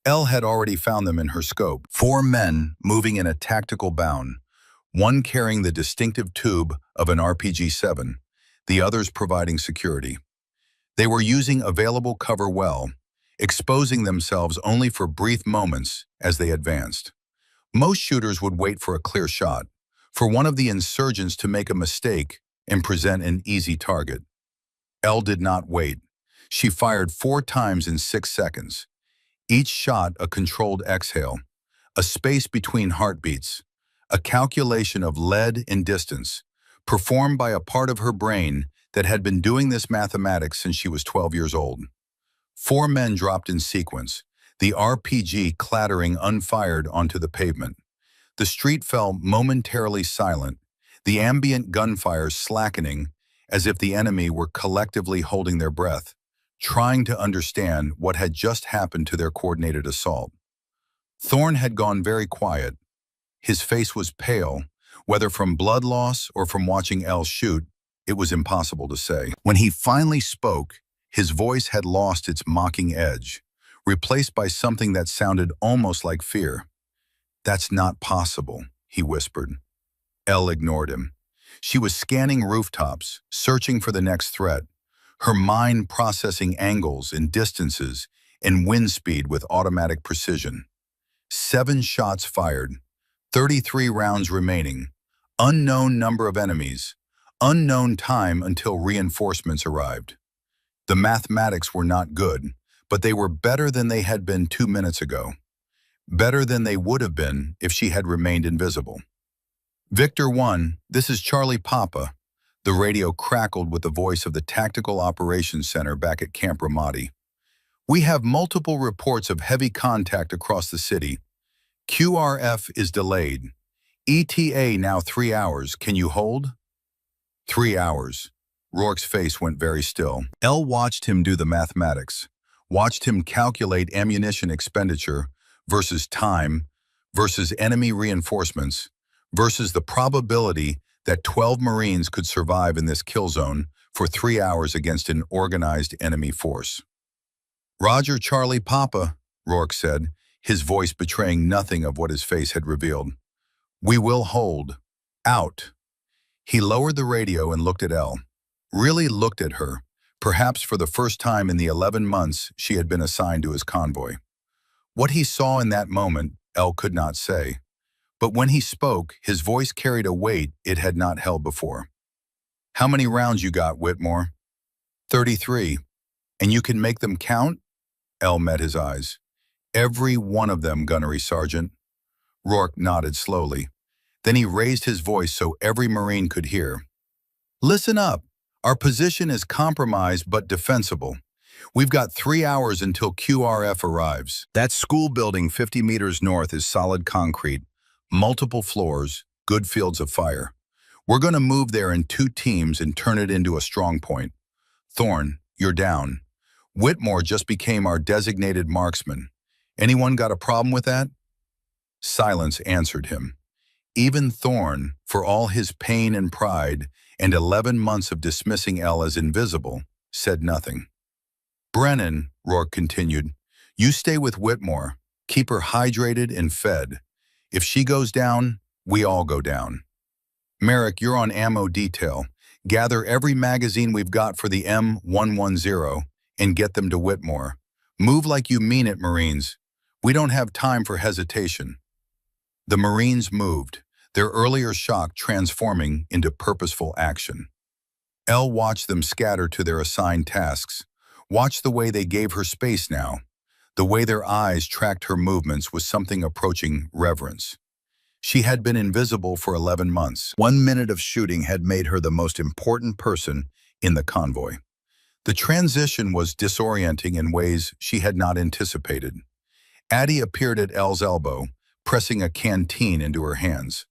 Elle had already found them in her scope. 4 men moving in a tactical bound, one carrying the distinctive tube of an RPG-7, the others providing security. They were using available cover well, exposing themselves only for brief moments as they advanced. Most shooters would wait for a clear shot, for one of the insurgents to make a mistake and present an easy target. Elle did not wait. She fired 4 times in 6 seconds. Each shot a controlled exhale, a space between heartbeats, a calculation of lead and distance, performed by a part of her brain that had been doing this mathematics since she was 12 years old. 4 men dropped in sequence, the RPG clattering unfired onto the pavement. The street fell momentarily silent, the ambient gunfire slackening as if the enemy were collectively holding their breath, trying to understand what had just happened to their coordinated assault. Thorne had gone very quiet. His face was pale, whether from blood loss or from watching Elle shoot, it was impossible to say. When he finally spoke, his voice had lost its mocking edge, replaced by something that sounded almost like fear. "That's not possible," he whispered. Elle ignored him. She was scanning rooftops, searching for the next threat, her mind processing angles and distances and wind speed with automatic precision. 7 shots fired, 33 rounds remaining, unknown number of enemies, unknown time until reinforcements arrived. The mathematics were not good, but they were better than they had been 2 minutes ago. Better than they would have been if she had remained invisible. Victor 1, this is Charlie Papa. The radio crackled with the voice of the Tactical Operations Center back at Camp Ramadi. We have multiple reports of heavy contact across the city. QRF is delayed. ETA now 3 hours. Can you hold? 3 hours. Rourke's face went very still. Elle watched him do the mathematics, watched him calculate ammunition expenditure versus time versus enemy reinforcements versus the probability that 12 Marines could survive in this kill zone for 3 hours against an organized enemy force. Roger, Charlie Papa, Rourke said, his voice betraying nothing of what his face had revealed. We will hold. Out. He lowered the radio and looked at Elle. Really looked at her, perhaps for the first time in the 11 months she had been assigned to his convoy. What he saw in that moment, Elle could not say. But when he spoke, his voice carried a weight it had not held before. How many rounds you got, Whitmore? 33. And you can make them count? Elle met his eyes. Every one of them, Gunnery Sergeant. Rourke nodded slowly. Then he raised his voice so every Marine could hear. Listen up. Our position is compromised but defensible. We've got 3 hours until QRF arrives. That school building 50 meters north is solid concrete, multiple floors, good fields of fire. We're going to move there in 2 teams and turn it into a strong point. Thorne, you're down. Whitmore just became our designated marksman. Anyone got a problem with that? Silence answered him. Even Thorne, for all his pain and pride, and 11 months of dismissing Elle as invisible, said nothing. Brennan, Rourke continued, you stay with Whitmore. Keep her hydrated and fed. If she goes down, we all go down. Merrick, you're on ammo detail. Gather every magazine we've got for the M110 and get them to Whitmore. Move like you mean it, Marines. We don't have time for hesitation. The Marines moved, their earlier shock transforming into purposeful action. Elle watched them scatter to their assigned tasks. Watched the way they gave her space now. The way their eyes tracked her movements was something approaching reverence. She had been invisible for 11 months. 1 minute of shooting had made her the most important person in the convoy. The transition was disorienting in ways she had not anticipated. Addie appeared at Elle's elbow, pressing a canteen into her hands.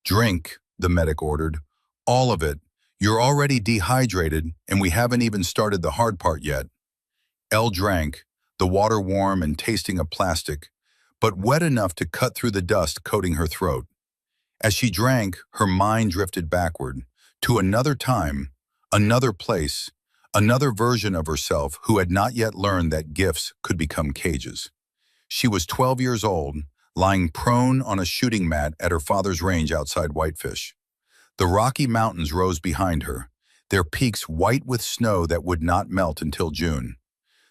Drink, the medic ordered. All of it. You're already dehydrated, and we haven't even started the hard part yet. Elle drank, the water warm and tasting of plastic, but wet enough to cut through the dust coating her throat. As she drank, her mind drifted backward, to another time, another place, another version of herself who had not yet learned that gifts could become cages. She was 12 years old, lying prone on a shooting mat at her father's range outside Whitefish. The Rocky Mountains rose behind her, their peaks white with snow that would not melt until June.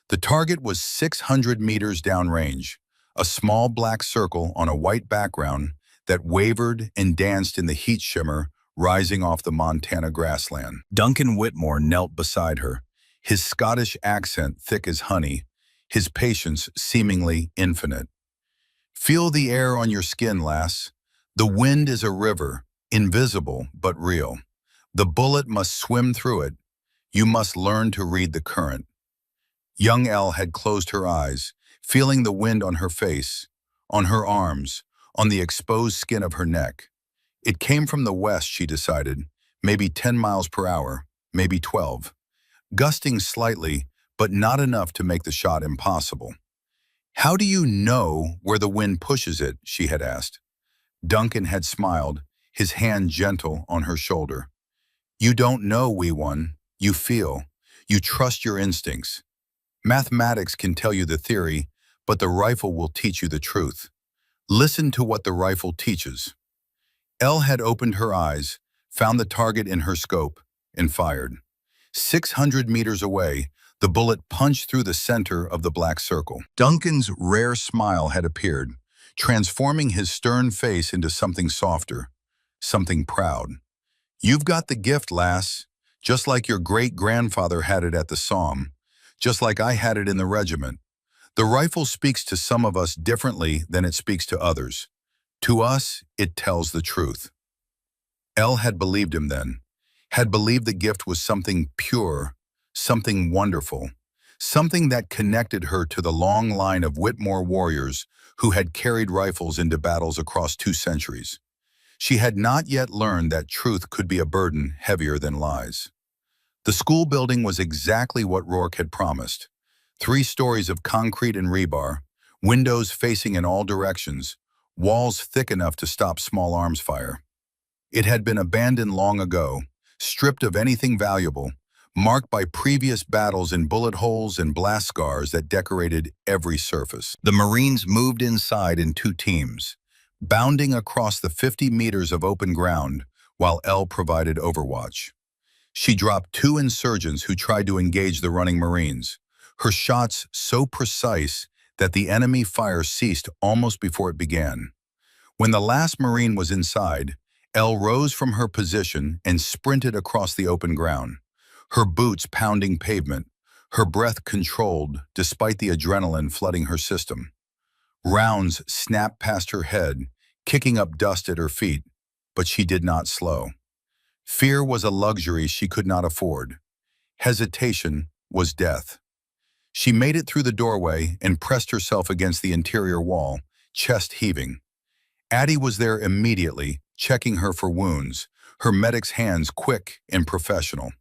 The target was 600 meters downrange, a small black circle on a white background that wavered and danced in the heat shimmer rising off the Montana grassland. Duncan Whitmore knelt beside her, his Scottish accent thick as honey, his patience seemingly infinite. Feel the air on your skin, lass. The wind is a river, invisible but real. The bullet must swim through it. You must learn to read the current. Young Elle had closed her eyes, feeling the wind on her face, on her arms, on the exposed skin of her neck. It came from the west, she decided, maybe 10 miles per hour, maybe 12. Gusting slightly, but not enough to make the shot impossible. How do you know where the wind pushes it, she had asked. Duncan had smiled, his hand gentle on her shoulder. You don't know, wee one. You feel. You trust your instincts. Mathematics can tell you the theory, but the rifle will teach you the truth. Listen to what the rifle teaches. Elle had opened her eyes, found the target in her scope, and fired. 600 meters away, the bullet punched through the center of the black circle. Duncan's rare smile had appeared, transforming his stern face into something softer, something proud. You've got the gift, lass, just like your great-grandfather had it at the Somme, just like I had it in the regiment. The rifle speaks to some of us differently than it speaks to others. To us, it tells the truth. Elle had believed him then, had believed the gift was something pure, something wonderful, something that connected her to the long line of Whitmore warriors who had carried rifles into battles across 2 centuries. She had not yet learned that truth could be a burden heavier than lies. The school building was exactly what Rourke had promised. 3 stories of concrete and rebar, windows facing in all directions, walls thick enough to stop small arms fire. It had been abandoned long ago, stripped of anything valuable, marked by previous battles and bullet holes and blast scars that decorated every surface. The Marines moved inside in 2 teams, bounding across the 50 meters of open ground while Elle provided overwatch. She dropped 2 insurgents who tried to engage the running Marines, her shots so precise that the enemy fire ceased almost before it began. When the last Marine was inside, Elle rose from her position and sprinted across the open ground, her boots pounding pavement, her breath controlled despite the adrenaline flooding her system. Rounds snapped past her head, kicking up dust at her feet, but she did not slow. Fear was a luxury she could not afford. Hesitation was death. She made it through the doorway and pressed herself against the interior wall, chest heaving. Addie was there immediately, checking her for wounds, her medic's hands quick and professional.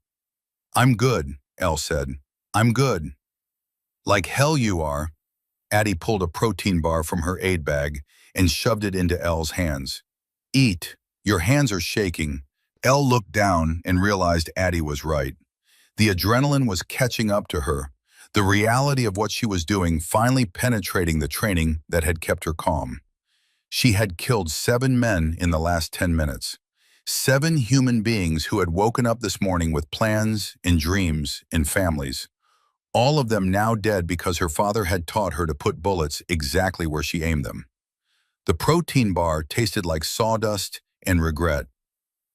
I'm good, Elle said. I'm good. Like hell you are. Addie pulled a protein bar from her aid bag and shoved it into Elle's hands. Eat. Your hands are shaking. Elle looked down and realized Addie was right. The adrenaline was catching up to her, the reality of what she was doing finally penetrating the training that had kept her calm. She had killed 7 men in the last 10 minutes. 7 human beings who had woken up this morning with plans and dreams and families. All of them now dead because her father had taught her to put bullets exactly where she aimed them. The protein bar tasted like sawdust and regret.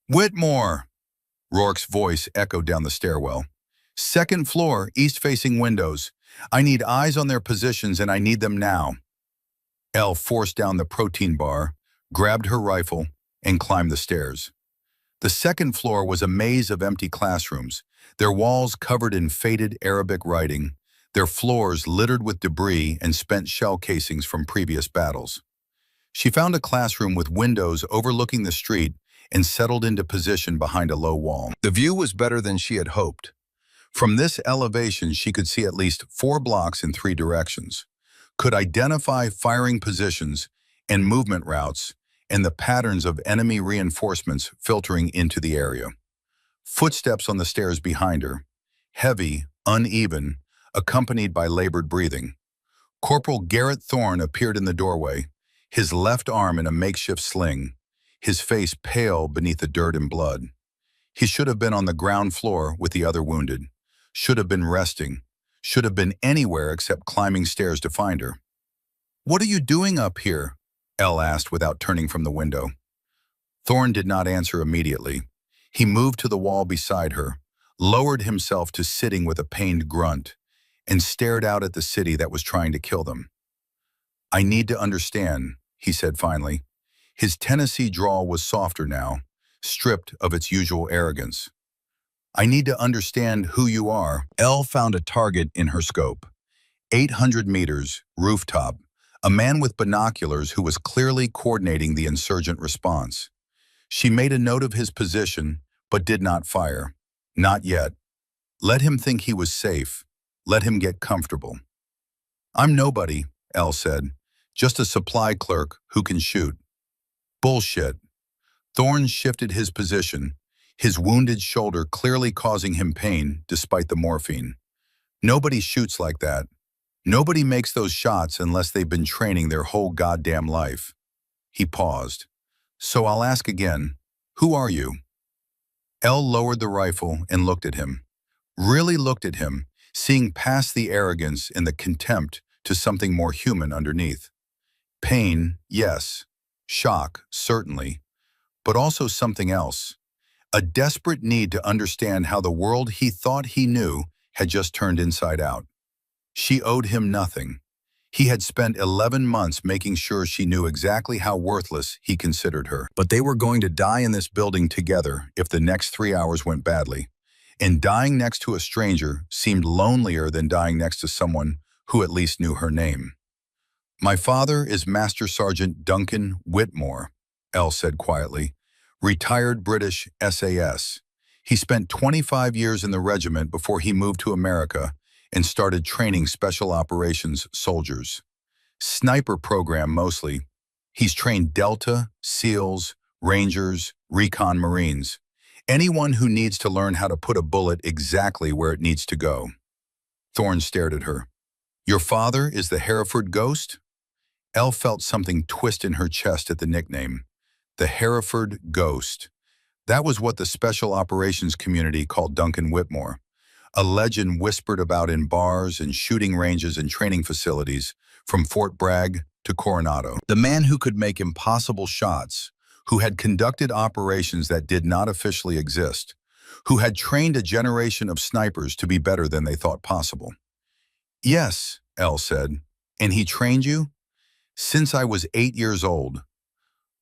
"Whitmore!" Rourke's voice echoed down the stairwell. "Second floor, east-facing windows. I need eyes on their positions and I need them now." Elle forced down the protein bar, grabbed her rifle, and climbed the stairs. The second floor was a maze of empty classrooms, their walls covered in faded Arabic writing, their floors littered with debris and spent shell casings from previous battles. She found a classroom with windows overlooking the street and settled into position behind a low wall. The view was better than she had hoped. From this elevation, she could see at least 4 blocks in 3 directions, could identify firing positions and movement routes and the patterns of enemy reinforcements filtering into the area. Footsteps on the stairs behind her, heavy, uneven, accompanied by labored breathing. Corporal Garrett Thorne appeared in the doorway, his left arm in a makeshift sling, his face pale beneath the dirt and blood. He should have been on the ground floor with the other wounded, should have been resting, should have been anywhere except climbing stairs to find her. "What are you doing up here?" Elle asked without turning from the window. Thorne did not answer immediately. He moved to the wall beside her, lowered himself to sitting with a pained grunt, and stared out at the city that was trying to kill them. "I need to understand," he said finally. His Tennessee drawl was softer now, stripped of its usual arrogance. "I need to understand who you are." Elle found a target in her scope. 800 meters, rooftop, a man with binoculars who was clearly coordinating the insurgent response. She made a note of his position, but did not fire. Not yet. Let him think he was safe. Let him get comfortable. "I'm nobody," Elle said. "Just a supply clerk who can shoot." "Bullshit." Thorne shifted his position, his wounded shoulder clearly causing him pain despite the morphine. "Nobody shoots like that. Nobody makes those shots unless they've been training their whole goddamn life." He paused. "So I'll ask again, who are you?" Elle lowered the rifle and looked at him. Really looked at him, seeing past the arrogance and the contempt to something more human underneath. Pain, yes. Shock, certainly. But also something else. A desperate need to understand how the world he thought he knew had just turned inside out. She owed him nothing. He had spent 11 months making sure she knew exactly how worthless he considered her. But they were going to die in this building together if the next 3 hours went badly. And dying next to a stranger seemed lonelier than dying next to someone who at least knew her name. "My father is Master Sergeant Duncan Whitmore," Elle said quietly. "Retired British SAS. He spent 25 years in the regiment before he moved to America and started training special operations soldiers. Sniper program mostly. He's trained Delta, SEALs, Rangers, Recon Marines. Anyone who needs to learn how to put a bullet exactly where it needs to go." Thorne stared at her. "Your father is the Hereford Ghost?" Elle felt something twist in her chest at the nickname. The Hereford Ghost. That was what the special operations community called Duncan Whitmore. A legend whispered about in bars and shooting ranges and training facilities, from Fort Bragg to Coronado. The man who could make impossible shots, who had conducted operations that did not officially exist, who had trained a generation of snipers to be better than they thought possible. "Yes," Elle said. "And he trained you?" "Since I was 8 years old."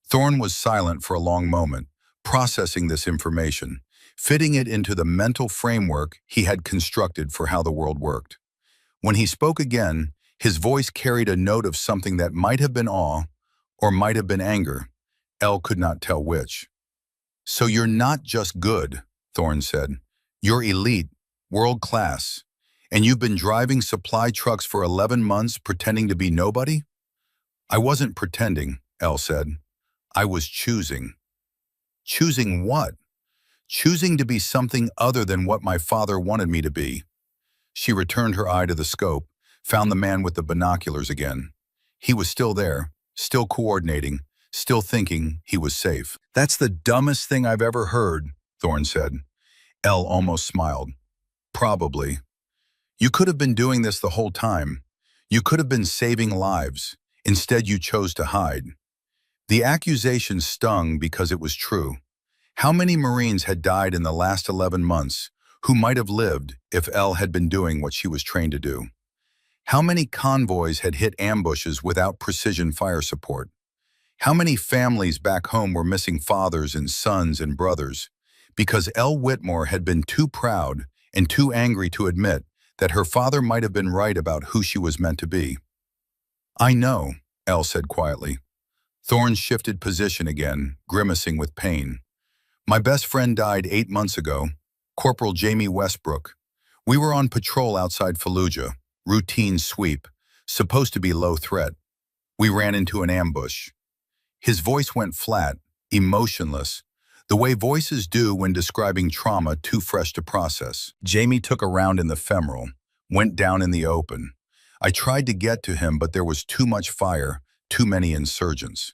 Thorne was silent for a long moment, processing this information, fitting it into the mental framework he had constructed for how the world worked. When he spoke again, his voice carried a note of something that might have been awe or might have been anger. Elle could not tell which. "So you're not just good," Thorne said. "You're elite, world class, and you've been driving supply trucks for 11 months pretending to be nobody?" "I wasn't pretending," Elle said. I was choosing. Choosing what? Choosing to be something other than what my father wanted me to be. She returned her eye to the scope, found the man with the binoculars again. He was still there, still coordinating, still thinking he was safe. That's the dumbest thing I've ever heard, Thorne said. Elle almost smiled. Probably. You could have been doing this the whole time. You could have been saving lives. Instead, you chose to hide. The accusation stung because it was true. How many Marines had died in the last 11 months who might have lived if Elle had been doing what she was trained to do? How many convoys had hit ambushes without precision fire support? How many families back home were missing fathers and sons and brothers because Elle Whitmore had been too proud and too angry to admit that her father might have been right about who she was meant to be? I know, Elle said quietly. Thorne shifted position again, grimacing with pain. My best friend died 8 months ago, Corporal Jamie Westbrook. We were on patrol outside Fallujah, routine sweep, supposed to be low threat. We ran into an ambush. His voice went flat, emotionless, the way voices do when describing trauma too fresh to process. Jamie took a round in the femoral, went down in the open. I tried to get to him, but there was too much fire, too many insurgents.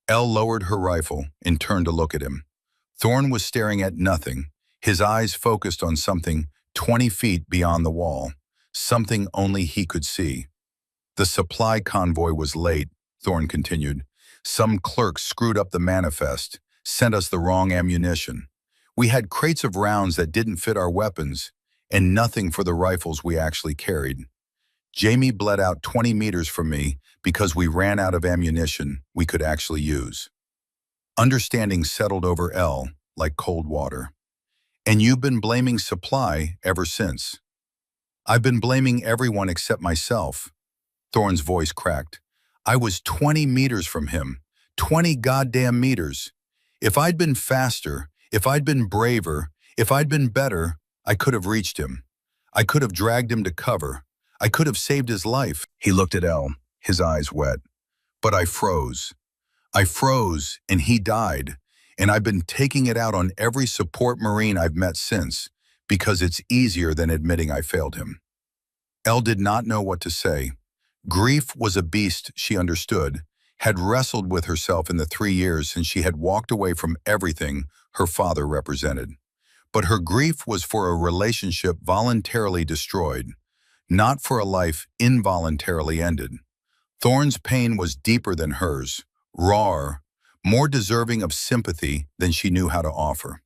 Elle lowered her rifle and turned to look at him. Thorne was staring at nothing, his eyes focused on something 20 feet beyond the wall, something only he could see. The supply convoy was late, Thorne continued. Some clerk screwed up the manifest, sent us the wrong ammunition. We had crates of rounds that didn't fit our weapons, and nothing for the rifles we actually carried. Jamie bled out 20 meters from me because we ran out of ammunition we could actually use. Understanding settled over Elle like cold water. And you've been blaming supply ever since. I've been blaming everyone except myself. Thorne's voice cracked. I was 20 meters from him. 20 goddamn meters. If I'd been faster, if I'd been braver, if I'd been better, I could have reached him. I could have dragged him to cover. I could have saved his life. He looked at Elle, his eyes wet. But I froze. I froze, and he died. And I've been taking it out on every support Marine I've met since, because it's easier than admitting I failed him. Elle did not know what to say. Grief was a beast she understood, had wrestled with herself in the 3 years since she had walked away from everything her father represented. But her grief was for a relationship voluntarily destroyed, not for a life involuntarily ended. Thorne's pain was deeper than hers, rawer, more deserving of sympathy than she knew how to offer.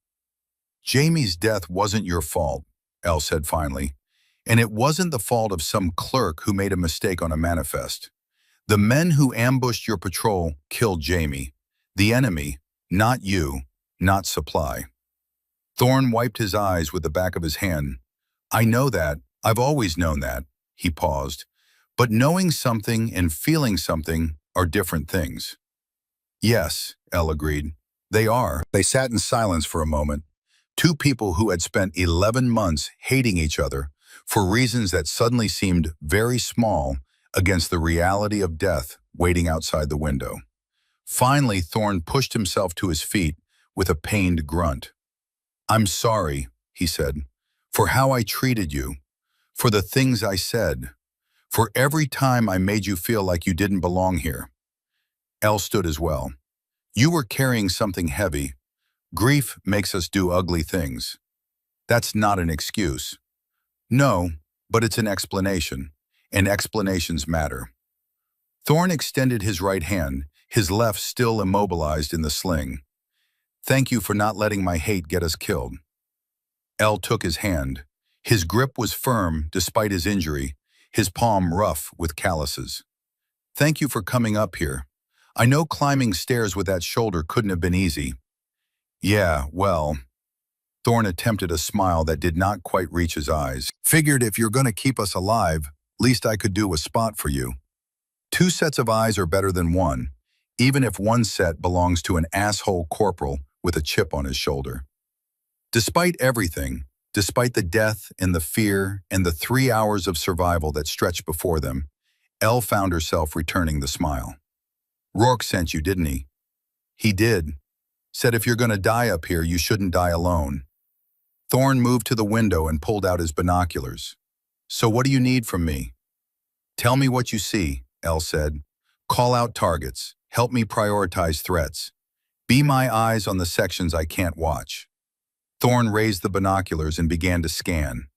Jamie's death wasn't your fault, Elle said finally, and it wasn't the fault of some clerk who made a mistake on a manifest. The men who ambushed your patrol killed Jamie, the enemy, not you, not supply. Thorne wiped his eyes with the back of his hand. I know that. I've always known that. He paused. But knowing something and feeling something are different things. Yes, Elle agreed. They are. They sat in silence for a moment. Two people who had spent 11 months hating each other for reasons that suddenly seemed very small against the reality of death waiting outside the window. Finally, Thorne pushed himself to his feet with a pained grunt. I'm sorry, he said, for how I treated you, for the things I said, for every time I made you feel like you didn't belong here. Elle stood as well. You were carrying something heavy. Grief makes us do ugly things. That's not an excuse. No, but it's an explanation, and explanations matter. Thorne extended his right hand, his left still immobilized in the sling. Thank you for not letting my hate get us killed. Elle took his hand. His grip was firm despite his injury, his palm rough with calluses. Thank you for coming up here. I know climbing stairs with that shoulder couldn't have been easy. Yeah, well, Thorne attempted a smile that did not quite reach his eyes. Figured if you're going to keep us alive, least I could do a spot for you. 2 sets of eyes are better than one, even if one set belongs to an asshole corporal with a chip on his shoulder. Despite everything, despite the death and the fear and the 3 hours of survival that stretched before them, Elle found herself returning the smile. Rourke sent you, didn't he? He did. Said if you're going to die up here, you shouldn't die alone. Thorne moved to the window and pulled out his binoculars. So what do you need from me? Tell me what you see, Elle said. Call out targets. Help me prioritize threats. Be my eyes on the sections I can't watch. Thorne raised the binoculars and began to scan.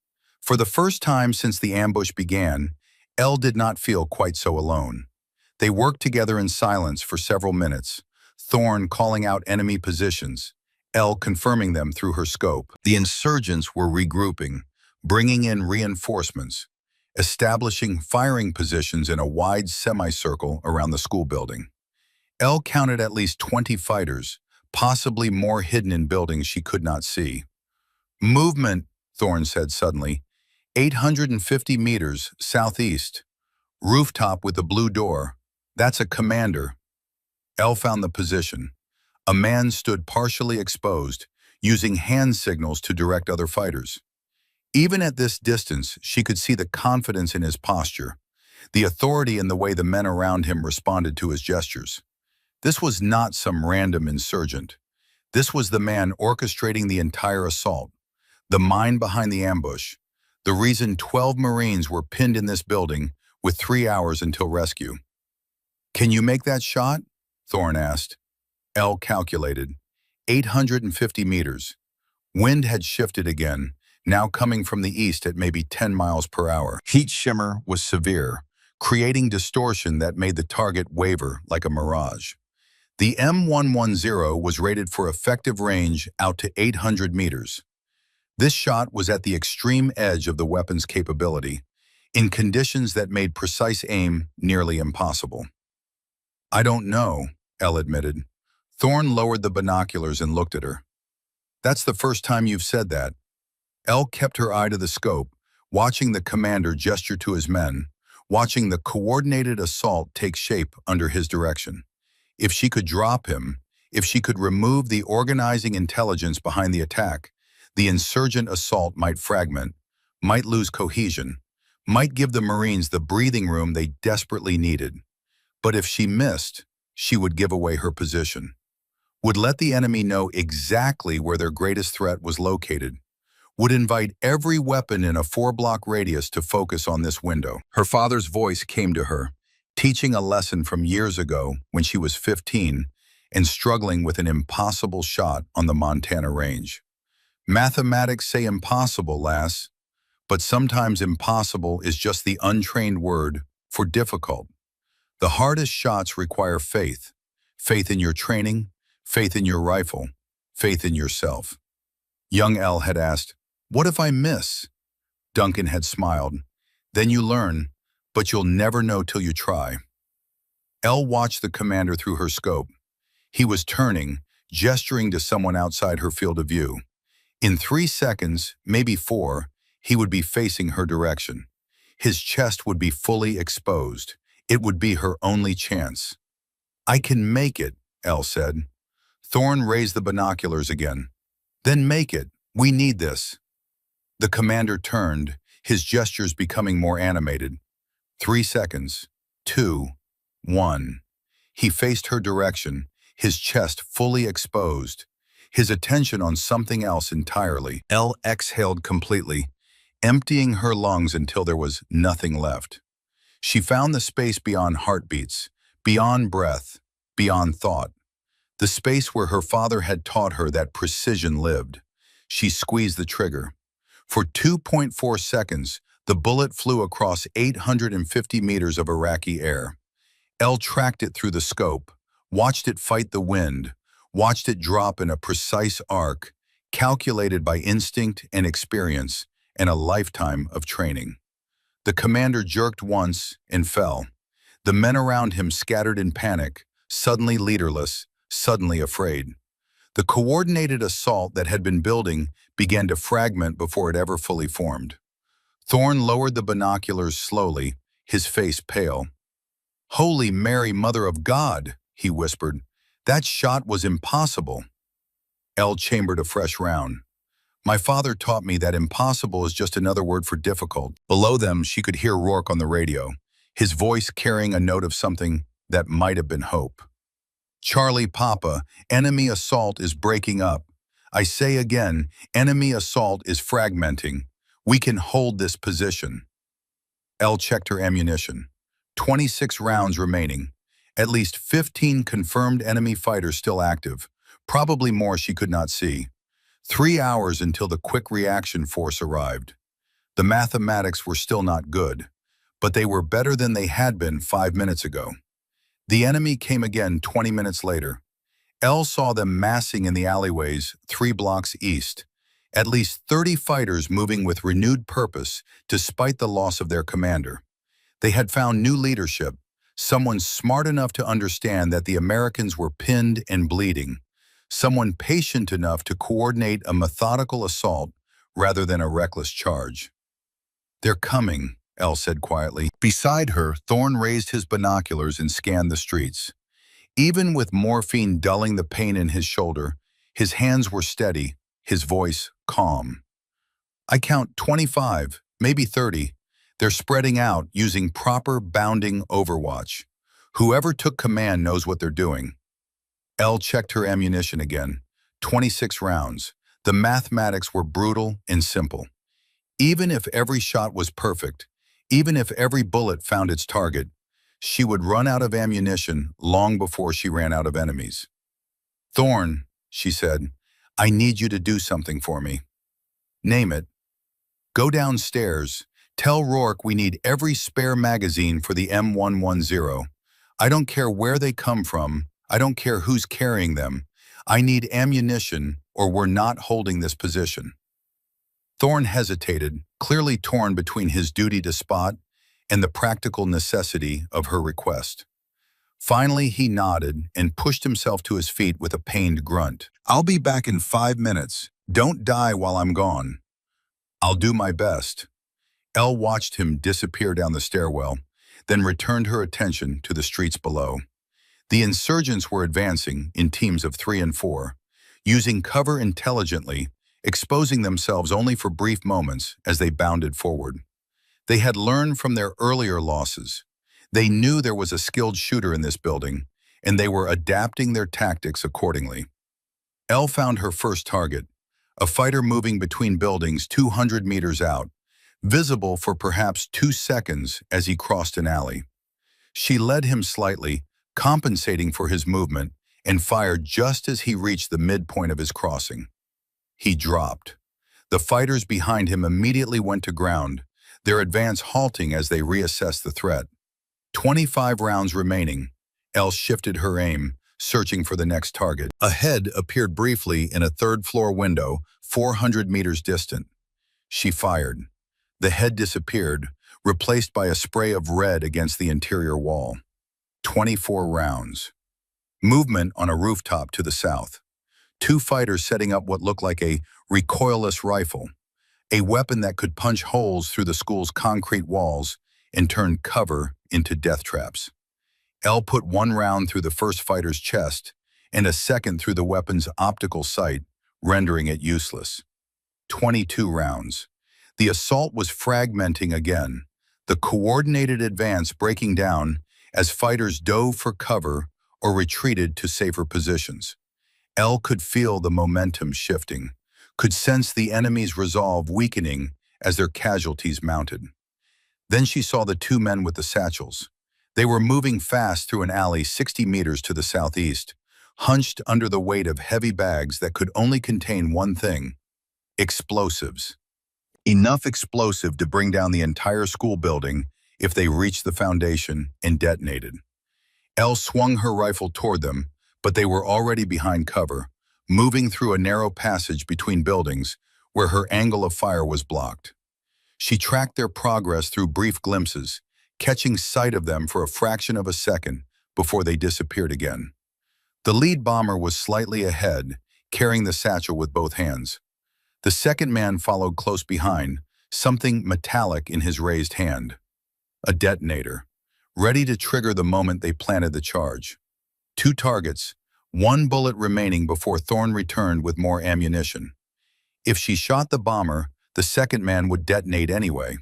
For the first time since the ambush began, Elle did not feel quite so alone. They worked together in silence for several minutes, Thorne calling out enemy positions, Elle confirming them through her scope. The insurgents were regrouping, bringing in reinforcements, establishing firing positions in a wide semicircle around the school building. Elle counted at least 20 fighters, possibly more hidden in buildings she could not see. Movement, Thorne said suddenly. 850 meters southeast. Rooftop with the blue door. That's a commander. Elle found the position. A man stood partially exposed, using hand signals to direct other fighters. Even at this distance, she could see the confidence in his posture, the authority in the way the men around him responded to his gestures. This was not some random insurgent. This was the man orchestrating the entire assault, the mind behind the ambush, the reason 12 Marines were pinned in this building with 3 hours until rescue. Can you make that shot? Thorne asked. Elle calculated. 850 meters. Wind had shifted again, now coming from the east at maybe 10 miles per hour. Heat shimmer was severe, creating distortion that made the target waver like a mirage. The M110 was rated for effective range out to 800 meters. This shot was at the extreme edge of the weapon's capability, in conditions that made precise aim nearly impossible. I don't know, Elle admitted. Thorne lowered the binoculars and looked at her. That's the first time you've said that. Elle kept her eye to the scope, watching the commander gesture to his men, watching the coordinated assault take shape under his direction. If she could drop him, if she could remove the organizing intelligence behind the attack, the insurgent assault might fragment, might lose cohesion, might give the Marines the breathing room they desperately needed. But if she missed, she would give away her position, would let the enemy know exactly where their greatest threat was located, would invite every weapon in a 4-block radius to focus on this window. Her father's voice came to her, teaching a lesson from years ago when she was 15 and struggling with an impossible shot on the Montana range. Mathematics say impossible, lass, but sometimes impossible is just the untrained word for difficult. The hardest shots require faith. Faith in your training, faith in your rifle, faith in yourself. Young Elle had asked, "What if I miss?" Duncan had smiled. "Then you learn, but you'll never know till you try." Elle watched the commander through her scope. He was turning, gesturing to someone outside her field of view. In 3 seconds, maybe 4, he would be facing her direction. His chest would be fully exposed. It would be her only chance. "I can make it," Elle said. Thorne raised the binoculars again. "Then make it. We need this." The commander turned, his gestures becoming more animated. 3 seconds. 2. 1. He faced her direction, his chest fully exposed, his attention on something else entirely. Elle exhaled completely, emptying her lungs until there was nothing left. She found the space beyond heartbeats, beyond breath, beyond thought. The space where her father had taught her that precision lived. She squeezed the trigger. For 2.4 seconds, the bullet flew across 850 meters of Iraqi air. Elle tracked it through the scope, watched it fight the wind, watched it drop in a precise arc, calculated by instinct and experience and a lifetime of training. The commander jerked once and fell. The men around him scattered in panic, suddenly leaderless, suddenly afraid. The coordinated assault that had been building began to fragment before it ever fully formed. Thorne lowered the binoculars slowly, his face pale. "Holy Mary, Mother of God," he whispered. "That shot was impossible." Elle chambered a fresh round. "My father taught me that impossible is just another word for difficult." Below them, she could hear Rourke on the radio, his voice carrying a note of something that might have been hope. Charlie Papa, enemy assault is breaking up. I say again, enemy assault is fragmenting. We can hold this position. Elle checked her ammunition. 26 rounds remaining. At least 15 confirmed enemy fighters still active. Probably more she could not see. 3 hours until the quick reaction force arrived. The mathematics were still not good, but they were better than they had been 5 minutes ago. The enemy came again 20 minutes later. Elle saw them massing in the alleyways 3 blocks east. At least 30 fighters moving with renewed purpose despite the loss of their commander. They had found new leadership, someone smart enough to understand that the Americans were pinned and bleeding, someone patient enough to coordinate a methodical assault rather than a reckless charge. "They're coming," Elle said quietly. Beside her, Thorne raised his binoculars and scanned the streets. Even with morphine dulling the pain in his shoulder, his hands were steady, his voice calm. "I count 25, maybe 30. They're spreading out using proper bounding overwatch. Whoever took command knows what they're doing." Elle checked her ammunition again. 26 rounds. The mathematics were brutal and simple. Even if every shot was perfect, even if every bullet found its target, she would run out of ammunition long before she ran out of enemies. "Thorne," she said, "I need you to do something for me." "Name it." "Go downstairs. Tell Rourke we need every spare magazine for the M110. I don't care where they come from. I don't care who's carrying them. I need ammunition or we're not holding this position." Thorne hesitated, clearly torn between his duty to spot and the practical necessity of her request. Finally, he nodded and pushed himself to his feet with a pained grunt. "I'll be back in 5 minutes. Don't die while I'm gone." "I'll do my best." Elle watched him disappear down the stairwell, then returned her attention to the streets below. The insurgents were advancing in teams of 3 and 4, using cover intelligently, exposing themselves only for brief moments as they bounded forward. They had learned from their earlier losses. They knew there was a skilled shooter in this building, and they were adapting their tactics accordingly. Elle found her first target, a fighter moving between buildings 200 meters out, visible for perhaps 2 seconds as he crossed an alley. She led him slightly, compensating for his movement, and fired just as he reached the midpoint of his crossing. He dropped. The fighters behind him immediately went to ground, their advance halting as they reassessed the threat. 25 rounds remaining. Elle shifted her aim, searching for the next target. A head appeared briefly in a third-floor window, 400 meters distant. She fired. The head disappeared, replaced by a spray of red against the interior wall. 24 rounds. Movement on a rooftop to the south. 2 fighters setting up what looked like a recoilless rifle, a weapon that could punch holes through the school's concrete walls and turn cover into death traps. Elle put 1 round through the first fighter's chest and a second through the weapon's optical sight, rendering it useless. 22 rounds. The assault was fragmenting again, the coordinated advance breaking down as fighters dove for cover or retreated to safer positions. Elle could feel the momentum shifting, could sense the enemy's resolve weakening as their casualties mounted. Then she saw the 2 men with the satchels. They were moving fast through an alley 60 meters to the southeast, hunched under the weight of heavy bags that could only contain one thing: explosives. Enough explosive to bring down the entire school building if they reached the foundation and detonated. Elle swung her rifle toward them, but they were already behind cover, moving through a narrow passage between buildings where her angle of fire was blocked. She tracked their progress through brief glimpses, catching sight of them for a fraction of a second before they disappeared again. The lead bomber was slightly ahead, carrying the satchel with both hands. The second man followed close behind, something metallic in his raised hand. A detonator, ready to trigger the moment they planted the charge. 2 targets, 1 bullet remaining before Thorne returned with more ammunition. If she shot the bomber, the second man would detonate anyway.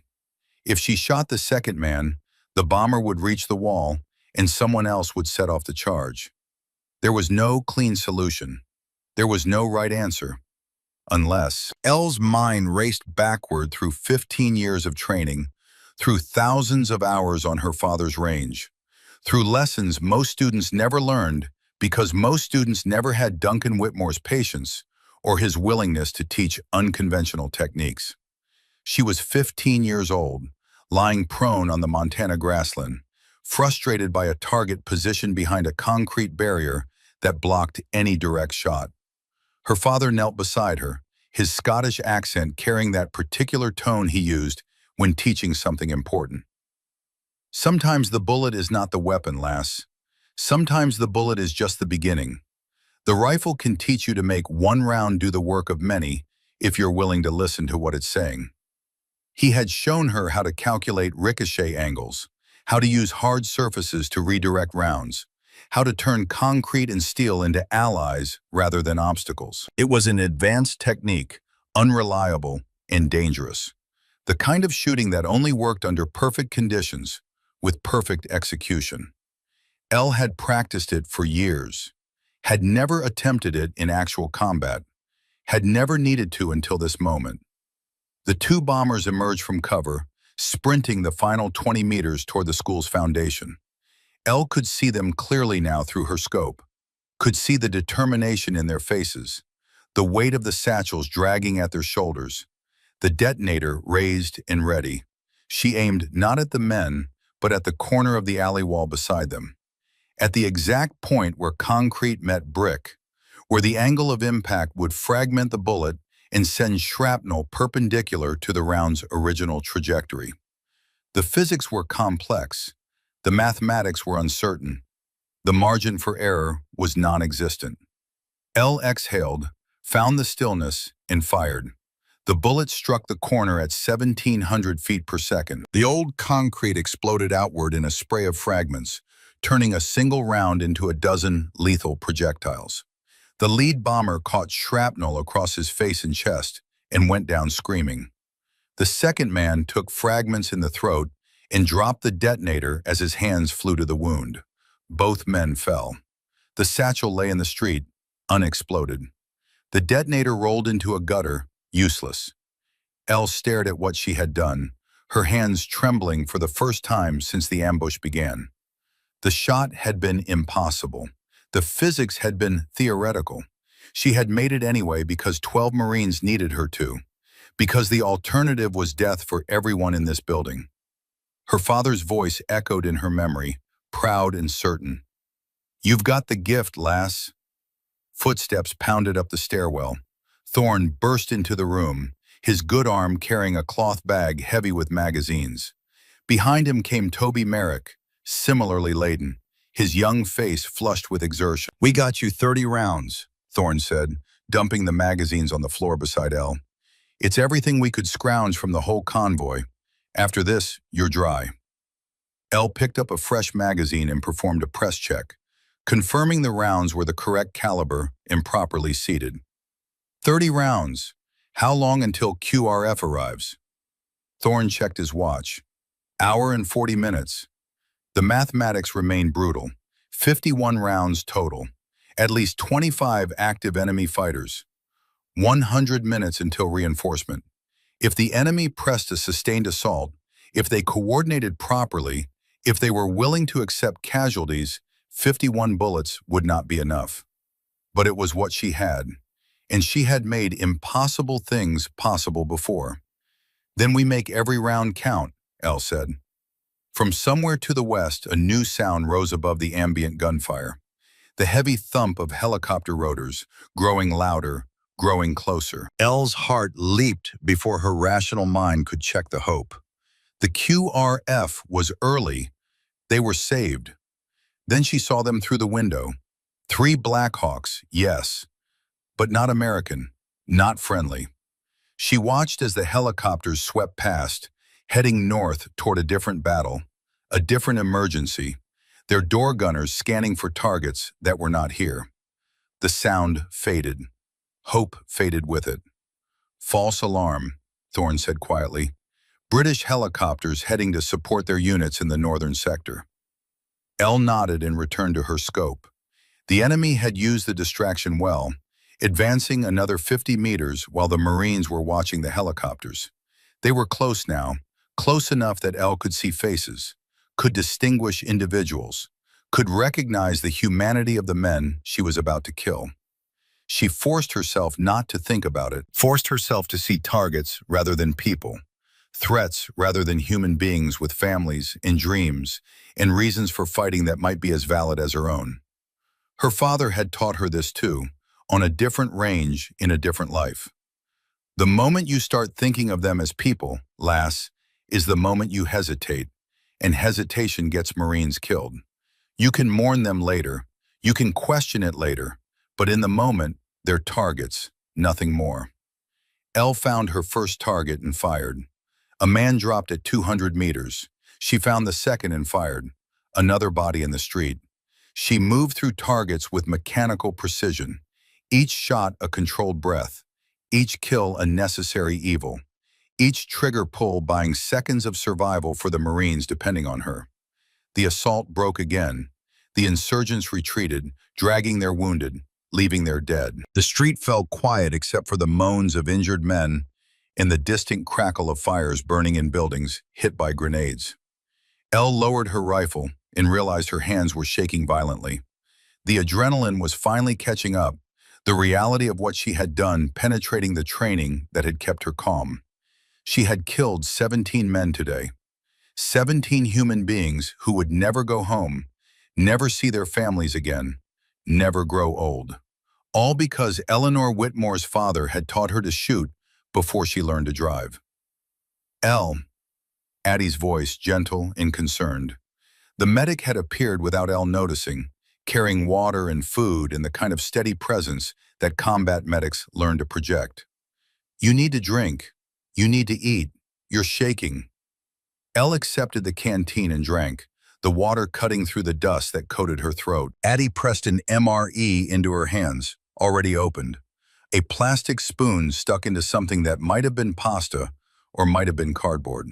If she shot the second man, the bomber would reach the wall, and someone else would set off the charge. There was no clean solution. There was no right answer. Unless Elle's mind raced backward through 15 years of training, through thousands of hours on her father's range, through lessons most students never learned because most students never had Duncan Whitmore's patience or his willingness to teach unconventional techniques. She was 15 years old, lying prone on the Montana grassland, frustrated by a target positioned behind a concrete barrier that blocked any direct shot. Her father knelt beside her, his Scottish accent carrying that particular tone he used when teaching something important. Sometimes the bullet is not the weapon, lass. Sometimes the bullet is just the beginning. The rifle can teach you to make one round do the work of many if you're willing to listen to what it's saying. He had shown her how to calculate ricochet angles, how to use hard surfaces to redirect rounds, how to turn concrete and steel into allies rather than obstacles. It was an advanced technique, unreliable and dangerous. The kind of shooting that only worked under perfect conditions, with perfect execution. Elle had practiced it for years, had never attempted it in actual combat, had never needed to until this moment. The two bombers emerged from cover, sprinting the final 20 meters toward the school's foundation. Elle could see them clearly now through her scope, could see the determination in their faces, the weight of the satchels dragging at their shoulders, the detonator raised and ready. She aimed not at the men, but at the corner of the alley wall beside them, at the exact point where concrete met brick, where the angle of impact would fragment the bullet and send shrapnel perpendicular to the round's original trajectory. The physics were complex. The mathematics were uncertain. The margin for error was non-existent. Elle exhaled, found the stillness, and fired. The bullet struck the corner at 1,700 feet per second. The old concrete exploded outward in a spray of fragments, turning a single round into a dozen lethal projectiles. The lead bomber caught shrapnel across his face and chest and went down screaming. The second man took fragments in the throat and dropped the detonator as his hands flew to the wound. Both men fell. The satchel lay in the street, unexploded. The detonator rolled into a gutter, useless. Elle stared at what she had done, her hands trembling for the first time since the ambush began. The shot had been impossible. The physics had been theoretical. She had made it anyway because 12 Marines needed her to, because the alternative was death for everyone in this building. Her father's voice echoed in her memory, proud and certain. "You've got the gift, lass." Footsteps pounded up the stairwell. Thorne burst into the room, his good arm carrying a cloth bag heavy with magazines. Behind him came Toby Merrick, similarly laden, his young face flushed with exertion. "We got you 30 rounds, Thorne said, dumping the magazines on the floor beside Elle. "It's everything we could scrounge from the whole convoy. After this, you're dry." Elle picked up a fresh magazine and performed a press check, confirming the rounds were the correct caliber and properly seated. 30 rounds. How long until QRF arrives? Thorne checked his watch. Hour and 40 minutes. The mathematics remained brutal. 51 rounds total. At least 25 active enemy fighters. 100 minutes until reinforcement. If the enemy pressed a sustained assault, if they coordinated properly, if they were willing to accept casualties, 51 bullets would not be enough. But it was what she had, and she had made impossible things possible before. "Then we make every round count," Elle said. From somewhere to the west, a new sound rose above the ambient gunfire. The heavy thump of helicopter rotors, growing louder, growing closer. Elle's heart leaped before her rational mind could check the hope. The QRF was early. They were saved. Then she saw them through the window. 3 Blackhawks, yes, but not American, not friendly. She watched as the helicopters swept past, heading north toward a different battle, a different emergency, their door gunners scanning for targets that were not here. The sound faded. Hope faded with it. "False alarm," Thorne said quietly. "British helicopters heading to support their units in the northern sector." Elle nodded and returned to her scope. The enemy had used the distraction well, advancing another 50 meters while the Marines were watching the helicopters. They were close now, close enough that Elle could see faces, could distinguish individuals, could recognize the humanity of the men she was about to kill. She forced herself not to think about it, forced herself to see targets rather than people, threats rather than human beings with families and dreams and reasons for fighting that might be as valid as her own. Her father had taught her this too, on a different range in a different life. The moment you start thinking of them as people, lass, is the moment you hesitate, and hesitation gets Marines killed. You can mourn them later, you can question it later, but in the moment, they're targets, nothing more. Elle found her first target and fired. A man dropped at 200 meters. She found the second and fired. Another body in the street. She moved through targets with mechanical precision, each shot a controlled breath, each kill a necessary evil, each trigger pull buying seconds of survival for the Marines depending on her. The assault broke again. The insurgents retreated, dragging their wounded, leaving their dead. The street fell quiet except for the moans of injured men and the distant crackle of fires burning in buildings hit by grenades. Elle lowered her rifle and realized her hands were shaking violently. The adrenaline was finally catching up, the reality of what she had done penetrating the training that had kept her calm. She had killed 17 men today. 17 human beings who would never go home, never see their families again, never grow old. All because Eleanor Whitmore's father had taught her to shoot before she learned to drive. Elle, Addie's voice gentle and concerned. The medic had appeared without Elle noticing, carrying water and food and the kind of steady presence that combat medics learn to project. You need to drink. You need to eat. You're shaking. Elle accepted the canteen and drank, the water cutting through the dust that coated her throat. Addie pressed an MRE into her hands, already opened. A plastic spoon stuck into something that might have been pasta or might have been cardboard.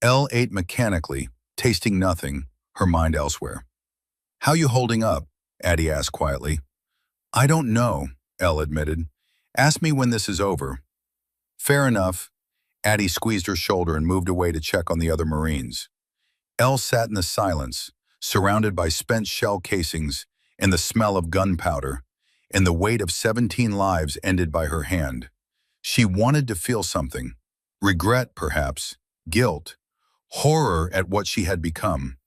Elle ate mechanically, tasting nothing, her mind elsewhere. "How you holding up?" Addie asked quietly. "I don't know," Elle admitted. "Ask me when this is over." "Fair enough." Addie squeezed her shoulder and moved away to check on the other Marines. Elle sat in the silence, surrounded by spent shell casings and the smell of gunpowder, and the weight of 17 lives ended by her hand. She wanted to feel something. Regret, perhaps. Guilt. Horror at what she had become.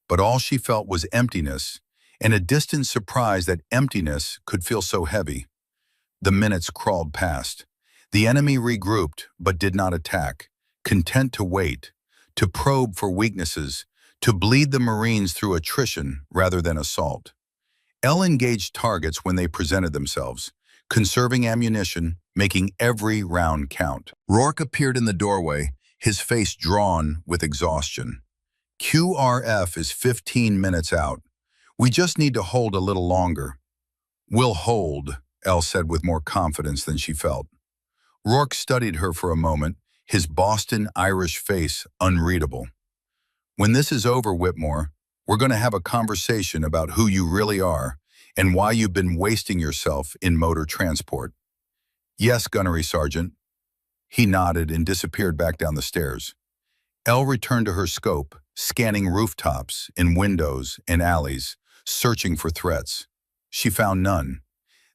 But all she felt was emptiness, and a distant surprise that emptiness could feel so heavy. The minutes crawled past. The enemy regrouped, but did not attack, content to wait, to probe for weaknesses, to bleed the Marines through attrition rather than assault. Elle engaged targets when they presented themselves, conserving ammunition, making every round count. Rourke appeared in the doorway, his face drawn with exhaustion. "QRF is 15 minutes out. We just need to hold a little longer." "We'll hold," Elle said with more confidence than she felt. Rourke studied her for a moment, his Boston Irish face unreadable. "When this is over, Whitmore, we're going to have a conversation about who you really are and why you've been wasting yourself in motor transport." "Yes, Gunnery Sergeant." He nodded and disappeared back down the stairs. Elle returned to her scope, scanning rooftops and windows and alleys, searching for threats. She found none.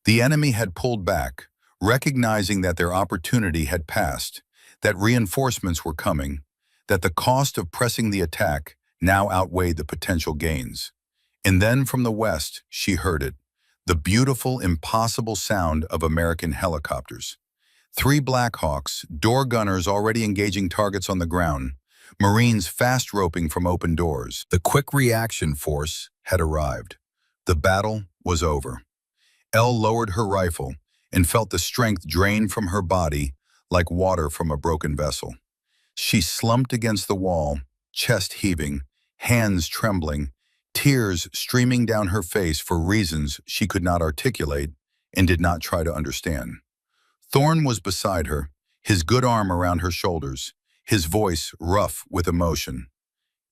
The enemy had pulled back, recognizing that their opportunity had passed, that reinforcements were coming, that the cost of pressing the attack now outweighed the potential gains. And then from the west, she heard it, the beautiful, impossible sound of American helicopters. 3 Blackhawks, door gunners already engaging targets on the ground, Marines fast roping from open doors. The quick reaction force had arrived. The battle was over. Elle lowered her rifle and felt the strength drain from her body like water from a broken vessel. She slumped against the wall, chest heaving, hands trembling, tears streaming down her face for reasons she could not articulate and did not try to understand. Thorne was beside her, his good arm around her shoulders, his voice rough with emotion.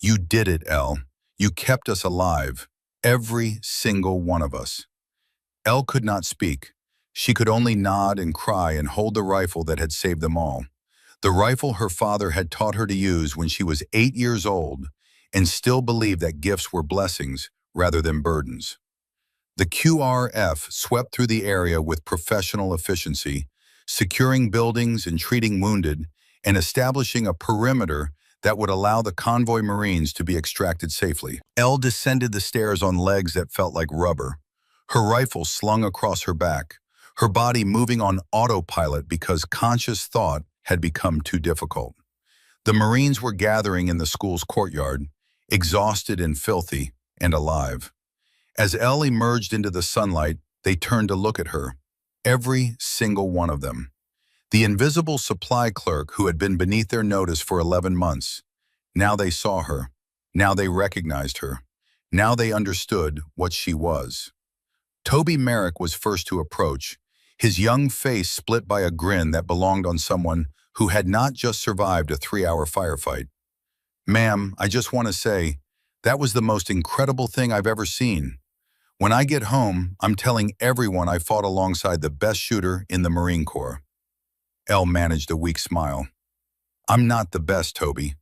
"You did it, Elle. You kept us alive, every single one of us. Elle could not speak. She could only nod and cry and hold the rifle that had saved them all. The rifle her father had taught her to use when she was 8 years old and still believed that gifts were blessings rather than burdens. The QRF swept through the area with professional efficiency, securing buildings and treating wounded, and establishing a perimeter that would allow the convoy Marines to be extracted safely. Elle descended the stairs on legs that felt like rubber, her rifle slung across her back, her body moving on autopilot because conscious thought had become too difficult. The Marines were gathering in the school's courtyard, exhausted and filthy and alive. As Elle emerged into the sunlight, they turned to look at her, every single one of them. The invisible supply clerk who had been beneath their notice for 11 months. Now they saw her. Now they recognized her. Now they understood what she was. Toby Merrick was first to approach, his young face split by a grin that belonged on someone who had not just survived a 3-hour firefight. "Ma'am, I just want to say, that was the most incredible thing I've ever seen. When I get home, I'm telling everyone I fought alongside the best shooter in the Marine Corps." Elle managed a weak smile. "I'm not the best, Toby."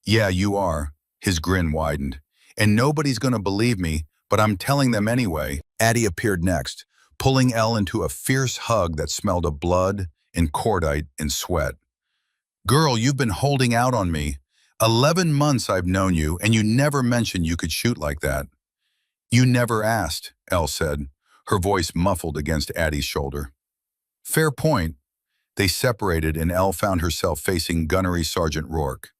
"Yeah, you are." His grin widened. "And nobody's going to believe me, but I'm telling them anyway." Addie appeared next, pulling Elle into a fierce hug that smelled of blood and cordite and sweat. "Girl, you've been holding out on me. 11 months I've known you, and you never mentioned you could shoot like that." "You never asked," Elle said, her voice muffled against Addie's shoulder. "Fair point." They separated and Elle found herself facing Gunnery Sergeant Rourke.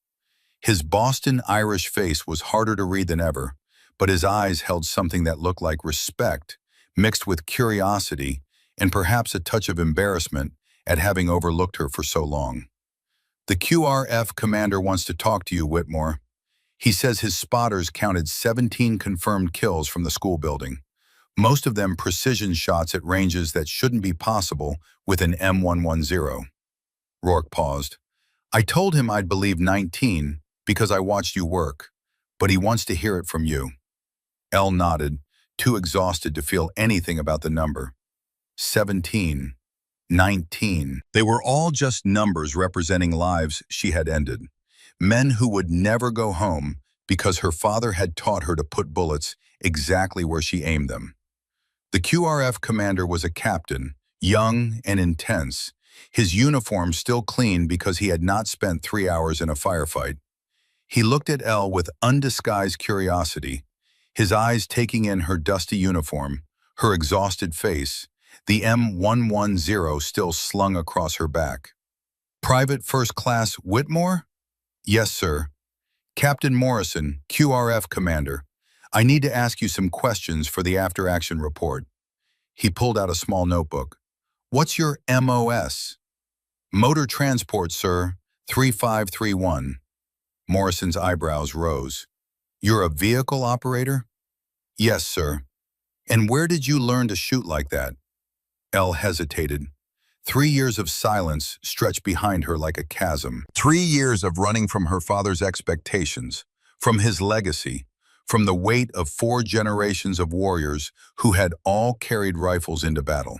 His Boston Irish face was harder to read than ever, but his eyes held something that looked like respect, mixed with curiosity and perhaps a touch of embarrassment at having overlooked her for so long. "The QRF commander wants to talk to you, Whitmore. He says his spotters counted 17 confirmed kills from the school building, most of them precision shots at ranges that shouldn't be possible with an M110. Rourke paused. "I told him I'd believe 19 because I watched you work, but he wants to hear it from you." Elle nodded, too exhausted to feel anything about the number. 17, 19. They were all just numbers representing lives she had ended. Men who would never go home because her father had taught her to put bullets exactly where she aimed them. The QRF commander was a captain, young and intense, his uniform still clean because he had not spent 3 hours in a firefight. He looked at Elle with undisguised curiosity, his eyes taking in her dusty uniform, her exhausted face, the M110 still slung across her back. "Private First Class Whitmore?" "Yes, sir." "Captain Morrison, QRF commander. I need to ask you some questions for the after-action report." He pulled out a small notebook. "What's your MOS?" "Motor transport, sir, 3531. Morrison's eyebrows rose. "You're a vehicle operator?" "Yes, sir." "And where did you learn to shoot like that?" Elle hesitated. 3 years of silence stretched behind her like a chasm. 3 years of running from her father's expectations, from his legacy, from the weight of 4 generations of warriors who had all carried rifles into battle.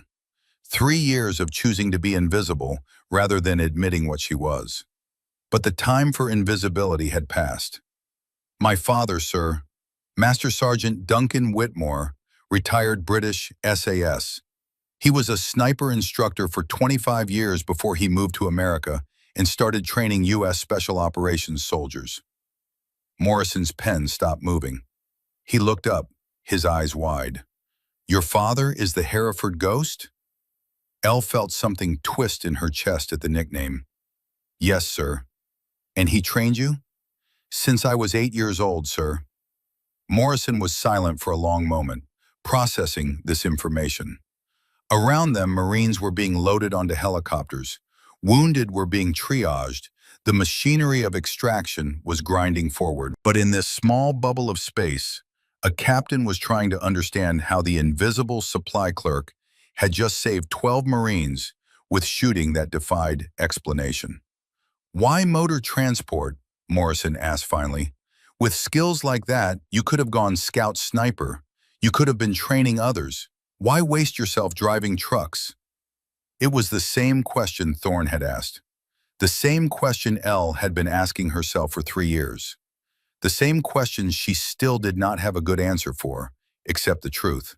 3 years of choosing to be invisible rather than admitting what she was. But the time for invisibility had passed. "My father, sir, Master Sergeant Duncan Whitmore, retired British SAS. He was a sniper instructor for 25 years before he moved to America and started training U.S. Special Operations soldiers." Morrison's pen stopped moving. He looked up, his eyes wide. "Your father is the Hereford Ghost?" Elle felt something twist in her chest at the nickname. "Yes, sir." "And he trained you?" "Since I was 8 years old, sir." Morrison was silent for a long moment, processing this information. Around them, Marines were being loaded onto helicopters. Wounded were being triaged. The machinery of extraction was grinding forward. But in this small bubble of space, a captain was trying to understand how the invisible supply clerk had just saved 12 Marines with shooting that defied explanation. "Why motor transport?" Morrison asked finally. With skills like that, you could have gone scout sniper. You could have been training others. Why waste yourself driving trucks? It was the same question Thorne had asked. The same question Elle had been asking herself for 3 years. The same question she still did not have a good answer for, except the truth.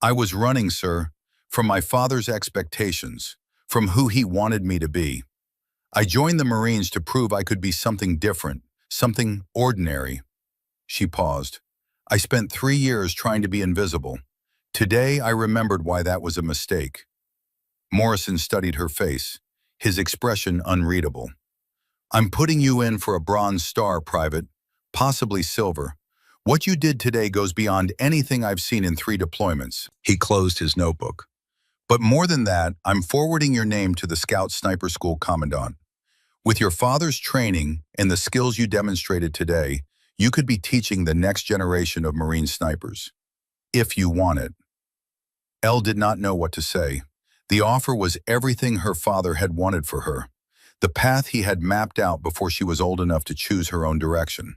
I was running, sir, from my father's expectations, from who he wanted me to be. I joined the Marines to prove I could be something different, something ordinary. She paused. I spent 3 years trying to be invisible. Today I remembered why that was a mistake. Morrison studied her face, his expression unreadable. I'm putting you in for a Bronze Star, Private, possibly silver. What you did today goes beyond anything I've seen in 3 deployments. He closed his notebook. But more than that, I'm forwarding your name to the Scout Sniper School Commandant. With your father's training and the skills you demonstrated today, you could be teaching the next generation of Marine snipers. If you want it. Elle did not know what to say. The offer was everything her father had wanted for her, the path he had mapped out before she was old enough to choose her own direction.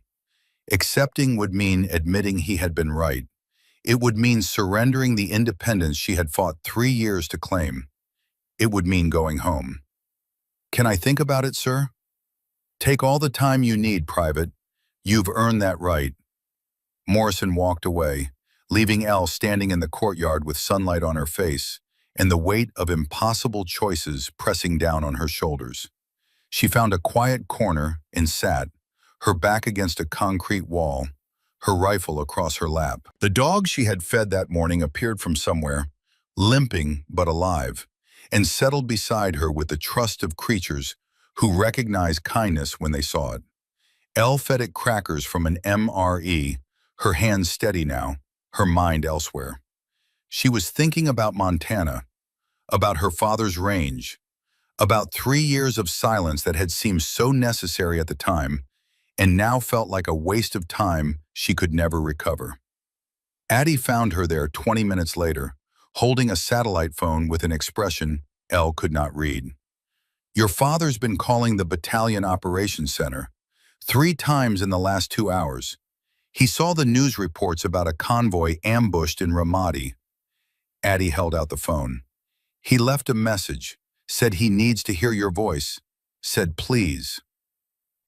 Accepting would mean admitting he had been right. It would mean surrendering the independence she had fought 3 years to claim. It would mean going home. Can I think about it, sir? Take all the time you need, Private. You've earned that right. Morrison walked away, leaving Elle standing in the courtyard with sunlight on her face and the weight of impossible choices pressing down on her shoulders. She found a quiet corner and sat, her back against a concrete wall, her rifle across her lap. The dog she had fed that morning appeared from somewhere, limping but alive, and settled beside her with the trust of creatures who recognize kindness when they saw it. Elle fed it crackers from an MRE, her hands steady now, her mind elsewhere. She was thinking about Montana, about her father's range, about 3 years of silence that had seemed so necessary at the time, and now felt like a waste of time she could never recover. Addie found her there 20 minutes later, holding a satellite phone with an expression Elle could not read. Your father's been calling the Battalion Operations Center 3 times in the last 2 hours. He saw the news reports about a convoy ambushed in Ramadi. Addie held out the phone. He left a message, said he needs to hear your voice, said please.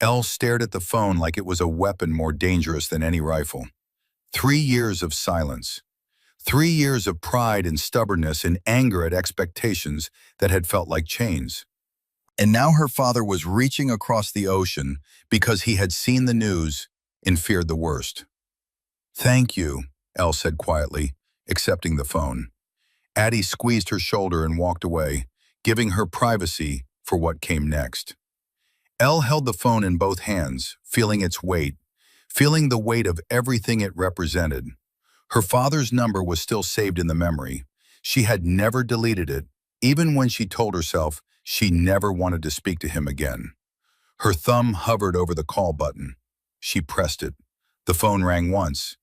Elle stared at the phone like it was a weapon more dangerous than any rifle. 3 years of silence. 3 years of pride and stubbornness and anger at expectations that had felt like chains. And now her father was reaching across the ocean because he had seen the news and feared the worst. Thank you, Elle said quietly, accepting the phone. Addie squeezed her shoulder and walked away, giving her privacy for what came next. Elle held the phone in both hands, feeling its weight, feeling the weight of everything it represented. Her father's number was still saved in the memory. She had never deleted it, even when she told herself she never wanted to speak to him again. Her thumb hovered over the call button. She pressed it. The phone rang once,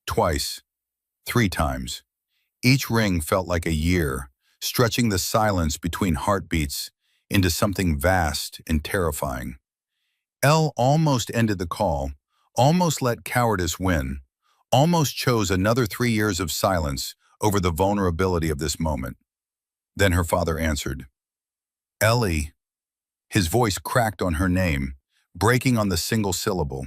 twice, 3 times. Each ring felt like a year, stretching the silence between heartbeats into something vast and terrifying. Elle almost ended the call, almost let cowardice win, almost chose another 3 years of silence over the vulnerability of this moment. Then her father answered. Ellie. His voice cracked on her name, breaking on the single syllable.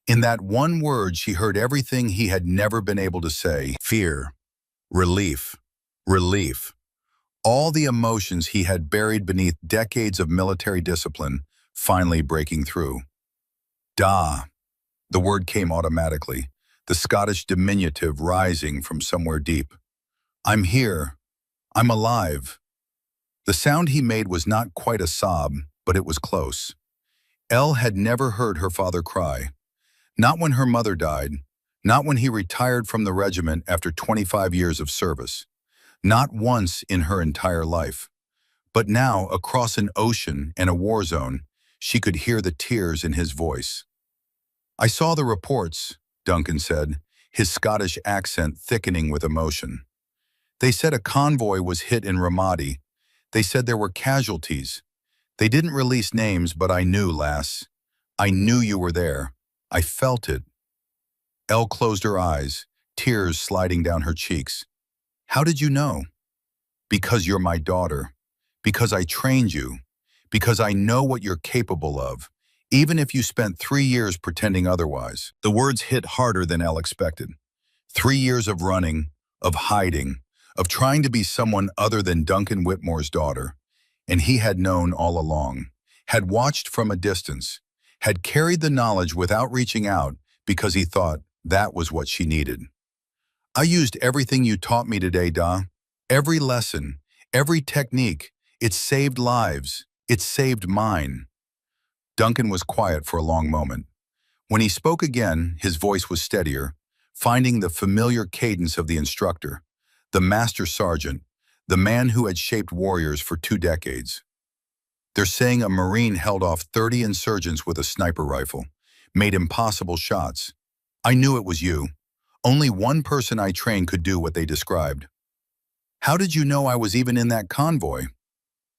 In that one word she heard everything he had never been able to say. Fear, relief, relief. All the emotions he had buried beneath decades of military discipline finally breaking through. Da. The word came automatically, the Scottish diminutive rising from somewhere deep. I'm here. I'm alive. The sound he made was not quite a sob, but it was close. Elle had never heard her father cry. Not when her mother died, not when he retired from the regiment after 25 years of service. Not once in her entire life. But now, across an ocean and a war zone, she could hear the tears in his voice. I saw the reports, Duncan said, his Scottish accent thickening with emotion. They said a convoy was hit in Ramadi. They said there were casualties. They didn't release names, but I knew, lass. I knew you were there. I felt it. Elle closed her eyes, tears sliding down her cheeks. How did you know? Because you're my daughter. Because I trained you. Because I know what you're capable of, even if you spent 3 years pretending otherwise. The words hit harder than Elle expected. 3 years of running, of hiding, of trying to be someone other than Duncan Whitmore's daughter. And he had known all along, had watched from a distance, had carried the knowledge without reaching out because he thought that was what she needed. I used everything you taught me today, Da. Every lesson, every technique. It saved lives. It saved mine. Duncan was quiet for a long moment. When he spoke again, his voice was steadier, finding the familiar cadence of the instructor, the master sergeant, the man who had shaped warriors for 2 decades. They're saying a Marine held off 30 insurgents with a sniper rifle, made impossible shots. I knew it was you. Only one person I trained could do what they described. How did you know I was even in that convoy?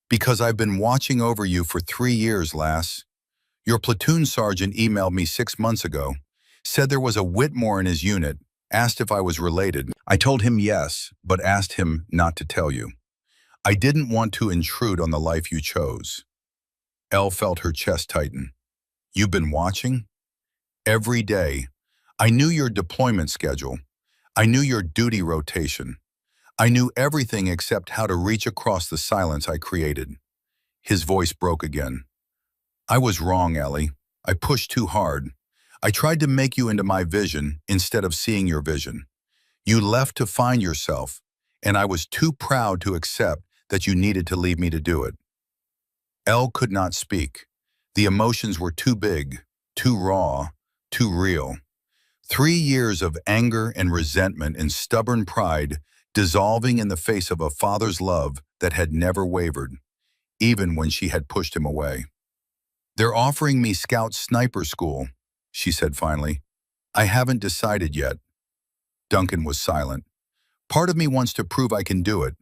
Because I've been watching over you for 3 years, lass. Your platoon sergeant emailed me 6 months ago, said there was a Whitmore in his unit, asked if I was related. I told him yes, but asked him not to tell you. I didn't want to intrude on the life you chose. Elle felt her chest tighten. You've been watching? Every day. I knew your deployment schedule. I knew your duty rotation. I knew everything except how to reach across the silence I created. His voice broke again. I was wrong, Ellie. I pushed too hard. I tried to make you into my vision instead of seeing your vision. You left to find yourself, and I was too proud to accept that you needed to leave me to do it. Elle could not speak. The emotions were too big, too raw, too real. 3 years of anger and resentment and stubborn pride dissolving in the face of a father's love that had never wavered, even when she had pushed him away. They're offering me Scout Sniper School, she said finally. I haven't decided yet. Duncan was silent. Part of me wants to prove I can do it.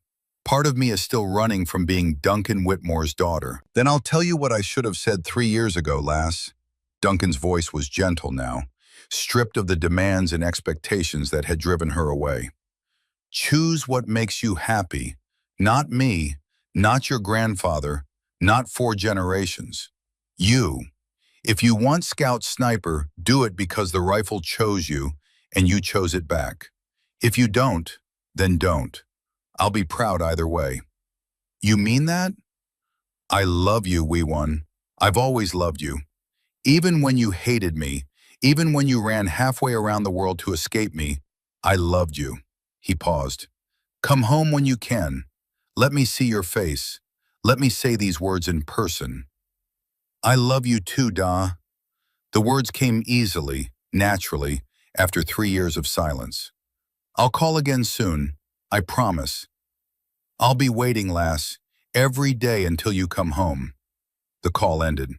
Part of me is still running from being Duncan Whitmore's daughter. Then I'll tell you what I should have said 3 years ago, lass. Duncan's voice was gentle now, stripped of the demands and expectations that had driven her away. Choose what makes you happy. Not me, not your grandfather, not 4 generations. You. If you want Scout Sniper, do it because the rifle chose you and you chose it back. If you don't, then don't. I'll be proud either way. You mean that? I love you, wee one. I've always loved you. Even when you hated me, even when you ran halfway around the world to escape me, I loved you. He paused. Come home when you can. Let me see your face. Let me say these words in person. I love you too, Da. The words came easily, naturally, after 3 years of silence. I'll call again soon. I promise. I'll be waiting, lass, every day until you come home. The call ended.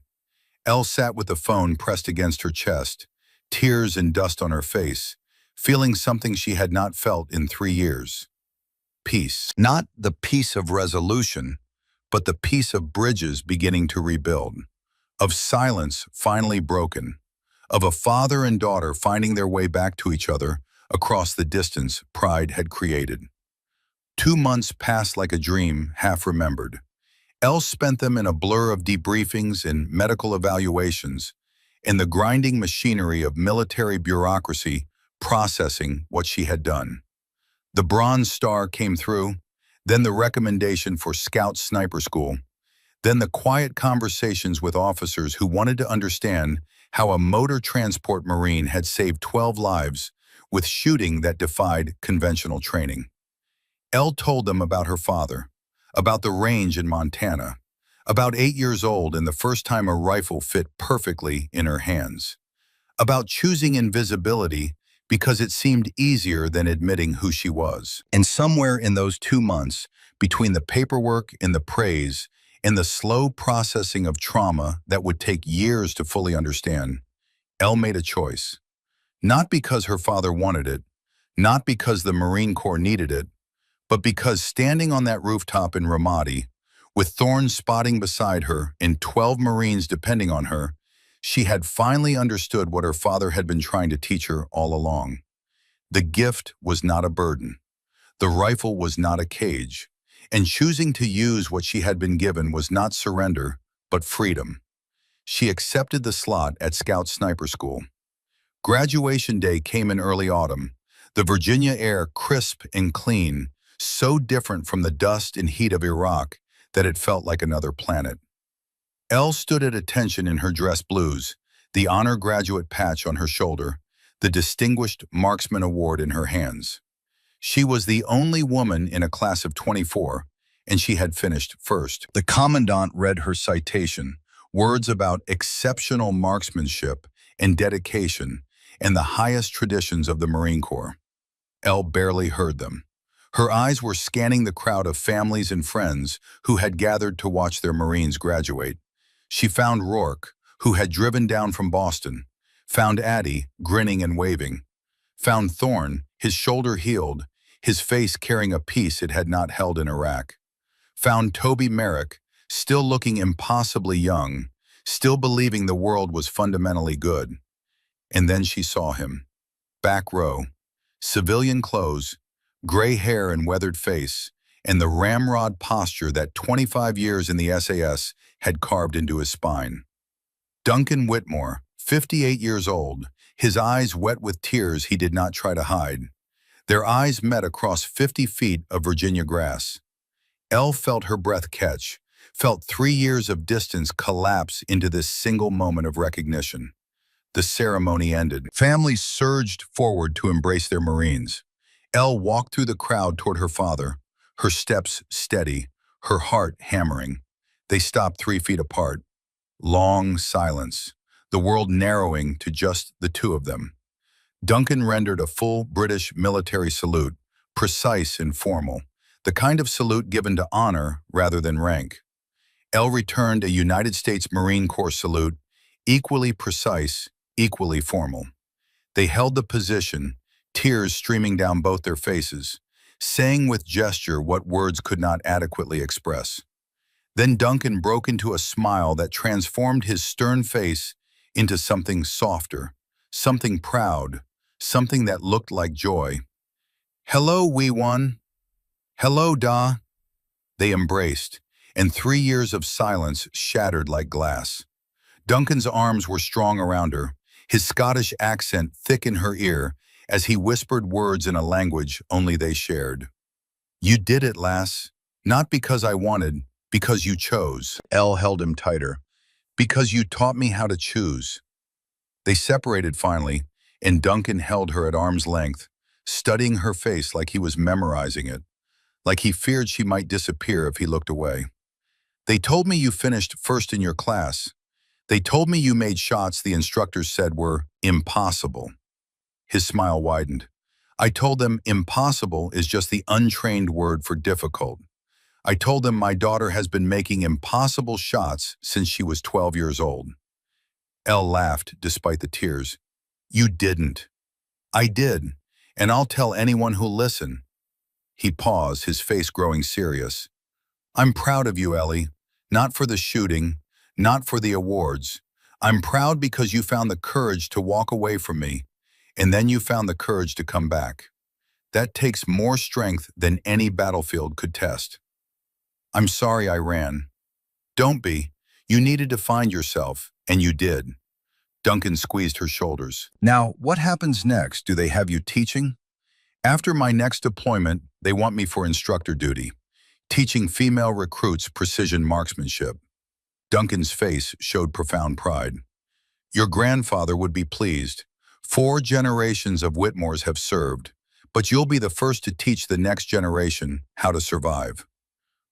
Elle sat with the phone pressed against her chest, tears and dust on her face, feeling something she had not felt in 3 years. Peace. Not the peace of resolution, but the peace of bridges beginning to rebuild, of silence finally broken, of a father and daughter finding their way back to each other across the distance pride had created. 2 months passed like a dream, half remembered. Elle spent them in a blur of debriefings and medical evaluations, in the grinding machinery of military bureaucracy processing what she had done. The Bronze Star came through, then the recommendation for Scout Sniper School, then the quiet conversations with officers who wanted to understand how a motor transport Marine had saved 12 lives with shooting that defied conventional training. Elle told them about her father, about the range in Montana, about 8 years old and the first time a rifle fit perfectly in her hands, about choosing invisibility because it seemed easier than admitting who she was. And somewhere in those 2 months, between the paperwork and the praise and the slow processing of trauma that would take years to fully understand, Elle made a choice. Not because her father wanted it, not because the Marine Corps needed it, but because standing on that rooftop in Ramadi, with thorns spotting beside her and 12 Marines depending on her, She had finally understood what her father had been trying to teach her all along. The gift was not a burden. The rifle was not a cage. And choosing to use what she had been given was not surrender, but freedom. She accepted the slot at Scout Sniper School. Graduation day came in early autumn, the Virginia air crisp and clean, so different from the dust and heat of Iraq that it felt like another planet. Elle stood at attention in her dress blues, the honor graduate patch on her shoulder, the Distinguished Marksman Award in her hands. She was the only woman in a class of 24, and she had finished first. The commandant read her citation, words about exceptional marksmanship and dedication and the highest traditions of the Marine Corps. Elle barely heard them. Her eyes were scanning the crowd of families and friends who had gathered to watch their Marines graduate. She found Rourke, who had driven down from Boston, found Addie, grinning and waving, found Thorne, his shoulder healed, his face carrying a piece it had not held in Iraq, found Toby Merrick, still looking impossibly young, still believing the world was fundamentally good. And then she saw him. Back row, civilian clothes, gray hair and weathered face, and the ramrod posture that 25 years in the SAS had carved into his spine. Duncan Whitmore, 58 years old, his eyes wet with tears he did not try to hide. Their eyes met across 50 feet of Virginia grass. Elle felt her breath catch, felt 3 years of distance collapse into this single moment of recognition. The ceremony ended. Families surged forward to embrace their Marines. Elle walked through the crowd toward her father, her steps steady, her heart hammering. They stopped 3 feet apart. Long silence, the world narrowing to just the two of them. Duncan rendered a full British military salute, precise and formal, the kind of salute given to honor rather than rank. Elle returned a United States Marine Corps salute, equally precise, equally formal. They held the position, tears streaming down both their faces, saying with gesture what words could not adequately express. Then Duncan broke into a smile that transformed his stern face into something softer, something proud, something that looked like joy. "Hello, wee one. Hello, Da." They embraced, and 3 years of silence shattered like glass. Duncan's arms were strong around her, his Scottish accent thick in her ear as he whispered words in a language only they shared. "You did it, lass. Not because I wanted, because you chose." Elle held him tighter. "Because you taught me how to choose." They separated finally, and Duncan held her at arm's length, studying her face like he was memorizing it, like he feared she might disappear if he looked away. "They told me you finished first in your class. They told me you made shots the instructors said were impossible." His smile widened. "I told them impossible is just the untrained word for difficult. I told them my daughter has been making impossible shots since she was 12 years old." Elle laughed despite the tears. "You didn't." "I did, and I'll tell anyone who'll listen." He paused, his face growing serious. "I'm proud of you, Ellie. Not for the shooting, not for the awards. I'm proud because you found the courage to walk away from me, and then you found the courage to come back. That takes more strength than any battlefield could test." "I'm sorry I ran." "Don't be. You needed to find yourself, and you did." Duncan squeezed her shoulders. "Now, what happens next? Do they have you teaching?" "After my next deployment, they want me for instructor duty, teaching female recruits precision marksmanship." Duncan's face showed profound pride. "Your grandfather would be pleased. 4 generations of Whitmores have served, but you'll be the first to teach the next generation how to survive."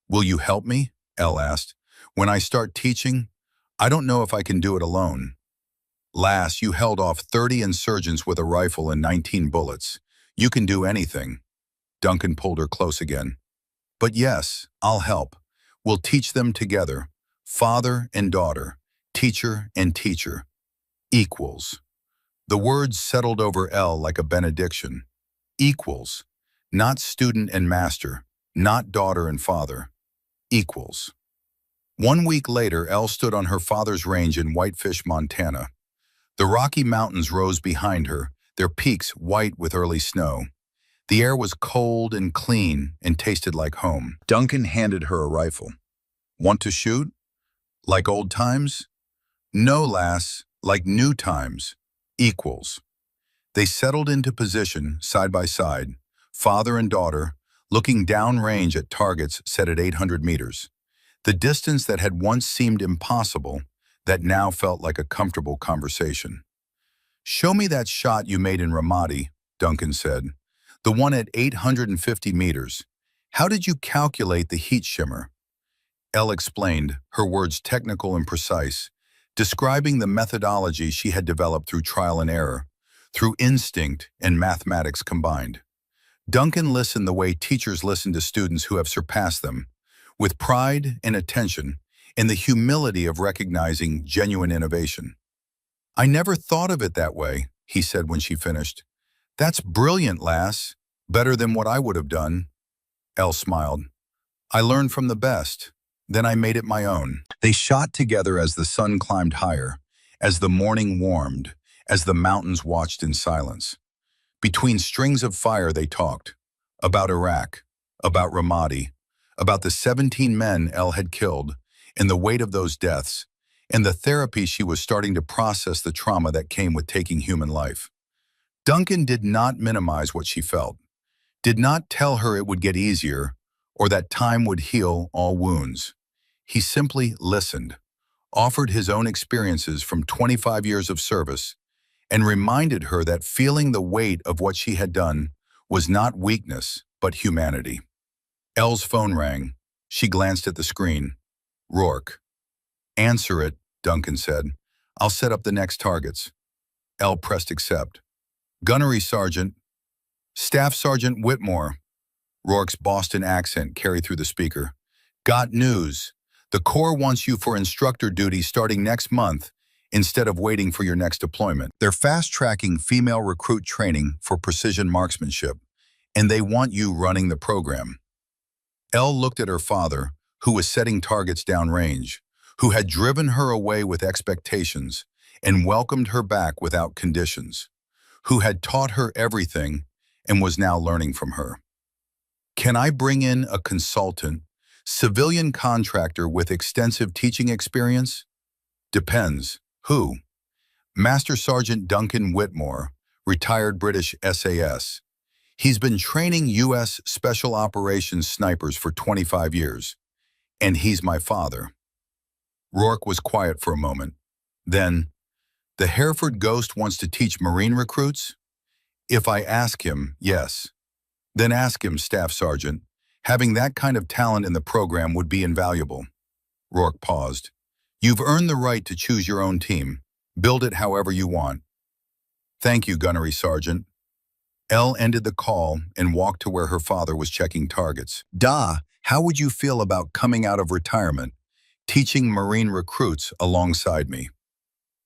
"Will you help me?" Elle asked. "When I start teaching, I don't know if I can do it alone." "Lass, you held off 30 insurgents with a rifle and 19 bullets. You can do anything." Duncan pulled her close again. "But yes, I'll help. We'll teach them together. Father and daughter, teacher and teacher. Equals." The words settled over Elle like a benediction. Equals. Not student and master, not daughter and father. Equals. 1 week later, Elle stood on her father's range in Whitefish, Montana. The Rocky Mountains rose behind her, their peaks white with early snow. The air was cold and clean and tasted like home. Duncan handed her a rifle. Want to shoot? Like old times? No, lass, like new times. Equals. They settled into position, side by side, father and daughter, looking downrange at targets set at 800 meters. The distance that had once seemed impossible, that now felt like a comfortable conversation. Show me that shot you made in Ramadi, Duncan said. The one at 850 meters. How did you calculate the heat shimmer? Elle explained, her words technical and precise, describing the methodology she had developed through trial and error, through instinct and mathematics combined. Duncan listened the way teachers listen to students who have surpassed them, with pride and attention, and the humility of recognizing genuine innovation. I never thought of it that way, he said when she finished. That's brilliant, lass. Better than what I would have done. Elle smiled. I learned from the best. Then I made it my own. They shot together as the sun climbed higher, as the morning warmed, as the mountains watched in silence. Between strings of fire they talked. About Iraq, about Ramadi, about the 17 men Elle had killed, and the weight of those deaths, and the therapy she was starting to process the trauma that came with taking human life. Duncan did not minimize what she felt, did not tell her it would get easier, or that time would heal all wounds. He simply listened, offered his own experiences from 25 years of service, and reminded her that feeling the weight of what she had done was not weakness, but humanity. Elle's phone rang. She glanced at the screen. Rourke. Answer it, Duncan said. I'll set up the next targets. Elle pressed accept. Gunnery Sergeant. Staff Sergeant Whitmore. Rourke's Boston accent carried through the speaker. Got news. The Corps wants you for instructor duty starting next month instead of waiting for your next deployment. They're fast-tracking female recruit training for precision marksmanship, and they want you running the program. Elle looked at her father, who was setting targets downrange, who had driven her away with expectations and welcomed her back without conditions, who had taught her everything and was now learning from her. Can I bring in a consultant, civilian contractor with extensive teaching experience? Depends. Who? Master Sergeant Duncan Whitmore, retired British SAS. He's been training U.S. Special Operations snipers for 25 years, and he's my father. Rourke was quiet for a moment. Then, the Hereford Ghost wants to teach Marine recruits? If I ask him, yes. Then ask him, Staff Sergeant. Having that kind of talent in the program would be invaluable. Rourke paused. You've earned the right to choose your own team. Build it however you want. Thank you, Gunnery Sergeant. Elle ended the call and walked to where her father was checking targets. Da, how would you feel about coming out of retirement, teaching Marine recruits alongside me?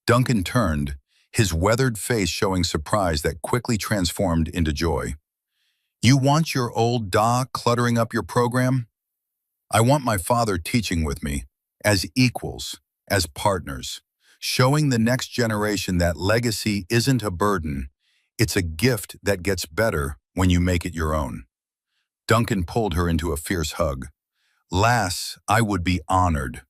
Duncan turned, his weathered face showing surprise that quickly transformed into joy. You want your old Da cluttering up your program? I want my father teaching with me, as equals, as partners, showing the next generation that legacy isn't a burden, it's a gift that gets better when you make it your own. Duncan pulled her into a fierce hug. Lass, I would be honored.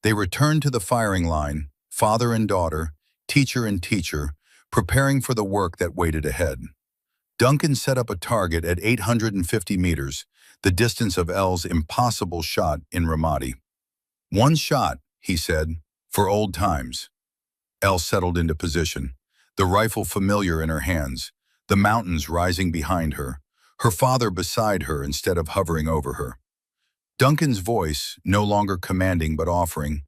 They returned to the firing line, father and daughter, teacher and teacher, preparing for the work that waited ahead. Duncan set up a target at 850 meters, the distance of Elle's impossible shot in Ramadi. One shot, he said, for old times. Elle settled into position, the rifle familiar in her hands, the mountains rising behind her, her father beside her instead of hovering over her. Duncan's voice, no longer commanding but offering,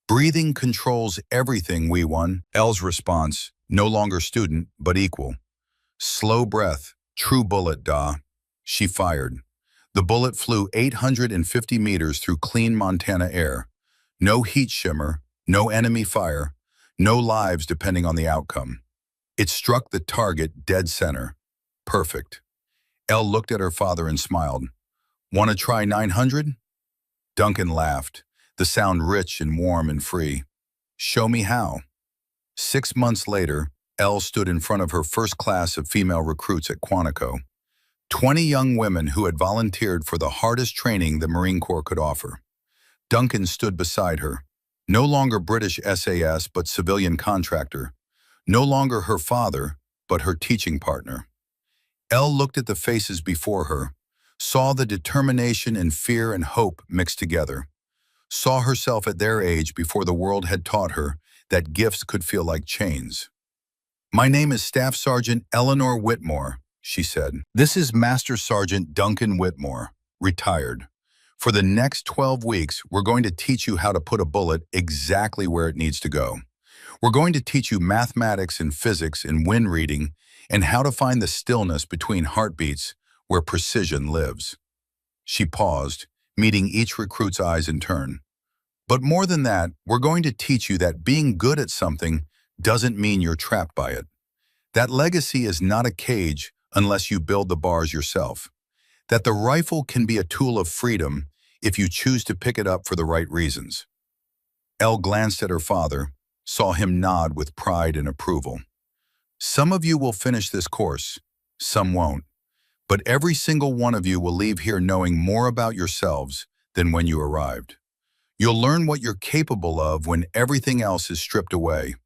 breathing controls everything, wee one. Elle's response, no longer student but equal. Slow breath, true bullet, Da. She fired. The bullet flew 850 meters through clean Montana air. No heat shimmer, no enemy fire, no lives depending on the outcome. It struck the target dead center. Perfect. Elle looked at her father and smiled. Want to try 900? Duncan laughed. the sound rich and warm and free. Show me how. 6 months later, Elle stood in front of her first class of female recruits at Quantico. 20 young women who had volunteered for the hardest training the Marine Corps could offer. Duncan stood beside her, no longer British SAS but civilian contractor, no longer her father but her teaching partner. Elle looked at the faces before her, saw the determination and fear and hope mixed together, saw herself at their age before the world had taught her that gifts could feel like chains. "My name is Staff Sergeant Eleanor Whitmore," she said. "This is Master Sergeant Duncan Whitmore, retired. For the next 12 weeks, we're going to teach you how to put a bullet exactly where it needs to go. We're going to teach you mathematics and physics and wind reading and how to find the stillness between heartbeats where precision lives." She paused, meeting each recruit's eyes in turn. "But more than that, we're going to teach you that being good at something doesn't mean you're trapped by it. That legacy is not a cage unless you build the bars yourself. That the rifle can be a tool of freedom if you choose to pick it up for the right reasons." Elle glanced at her father, saw him nod with pride and approval. "Some of you will finish this course, some won't. But every single one of you will leave here knowing more about yourselves than when you arrived. You'll learn what you're capable of when everything else is stripped away.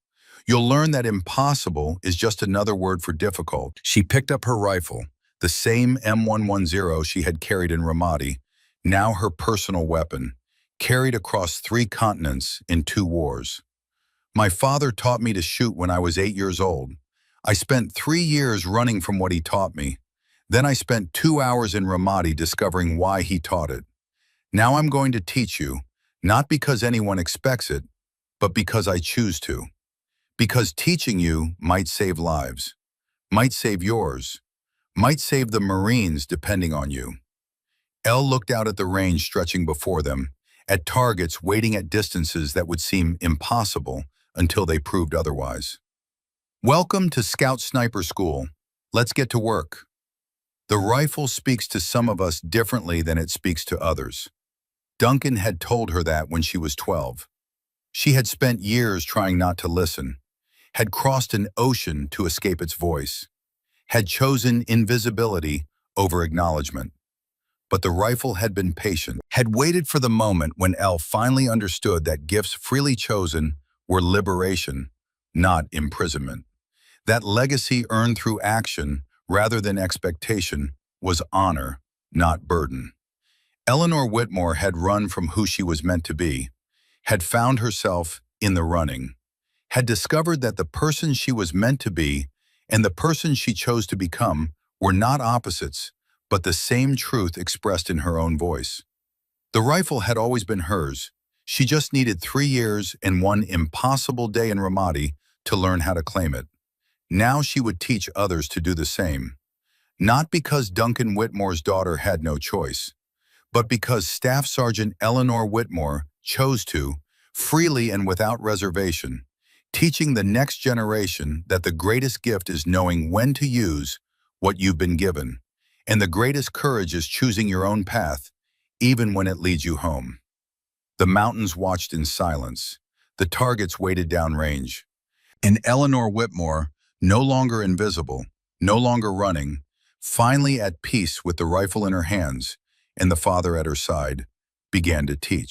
You'll learn that impossible is just another word for difficult." She picked up her rifle, the same M110 she had carried in Ramadi, now her personal weapon, carried across 3 continents in 2 wars. "My father taught me to shoot when I was 8 years old. I spent 3 years running from what he taught me. Then I spent 2 hours in Ramadi discovering why he taught it. Now I'm going to teach you, not because anyone expects it, but because I choose to. Because teaching you might save lives, might save yours, might save the Marines depending on you." Elle looked out at the range stretching before them, at targets waiting at distances that would seem impossible until they proved otherwise. "Welcome to Scout Sniper School. Let's get to work. The rifle speaks to some of us differently than it speaks to others." Duncan had told her that when she was 12. She had spent years trying not to listen, had crossed an ocean to escape its voice, had chosen invisibility over acknowledgement. But the rifle had been patient, had waited for the moment when Elle finally understood that gifts freely chosen were liberation, not imprisonment. That legacy earned through action rather than expectation was honor, not burden. Eleanor Whitmore had run from who she was meant to be, had found herself in the running, had discovered that the person she was meant to be and the person she chose to become were not opposites, but the same truth expressed in her own voice. The rifle had always been hers. She just needed 3 years and 1 impossible day in Ramadi to learn how to claim it. Now she would teach others to do the same. Not because Duncan Whitmore's daughter had no choice, but because Staff Sergeant Eleanor Whitmore chose to, freely and without reservation, teaching the next generation that the greatest gift is knowing when to use what you've been given, and the greatest courage is choosing your own path, even when it leads you home. The mountains watched in silence. The targets waited downrange. And Eleanor Whitmore, no longer invisible, no longer running, finally at peace with the rifle in her hands and the father at her side, began to teach.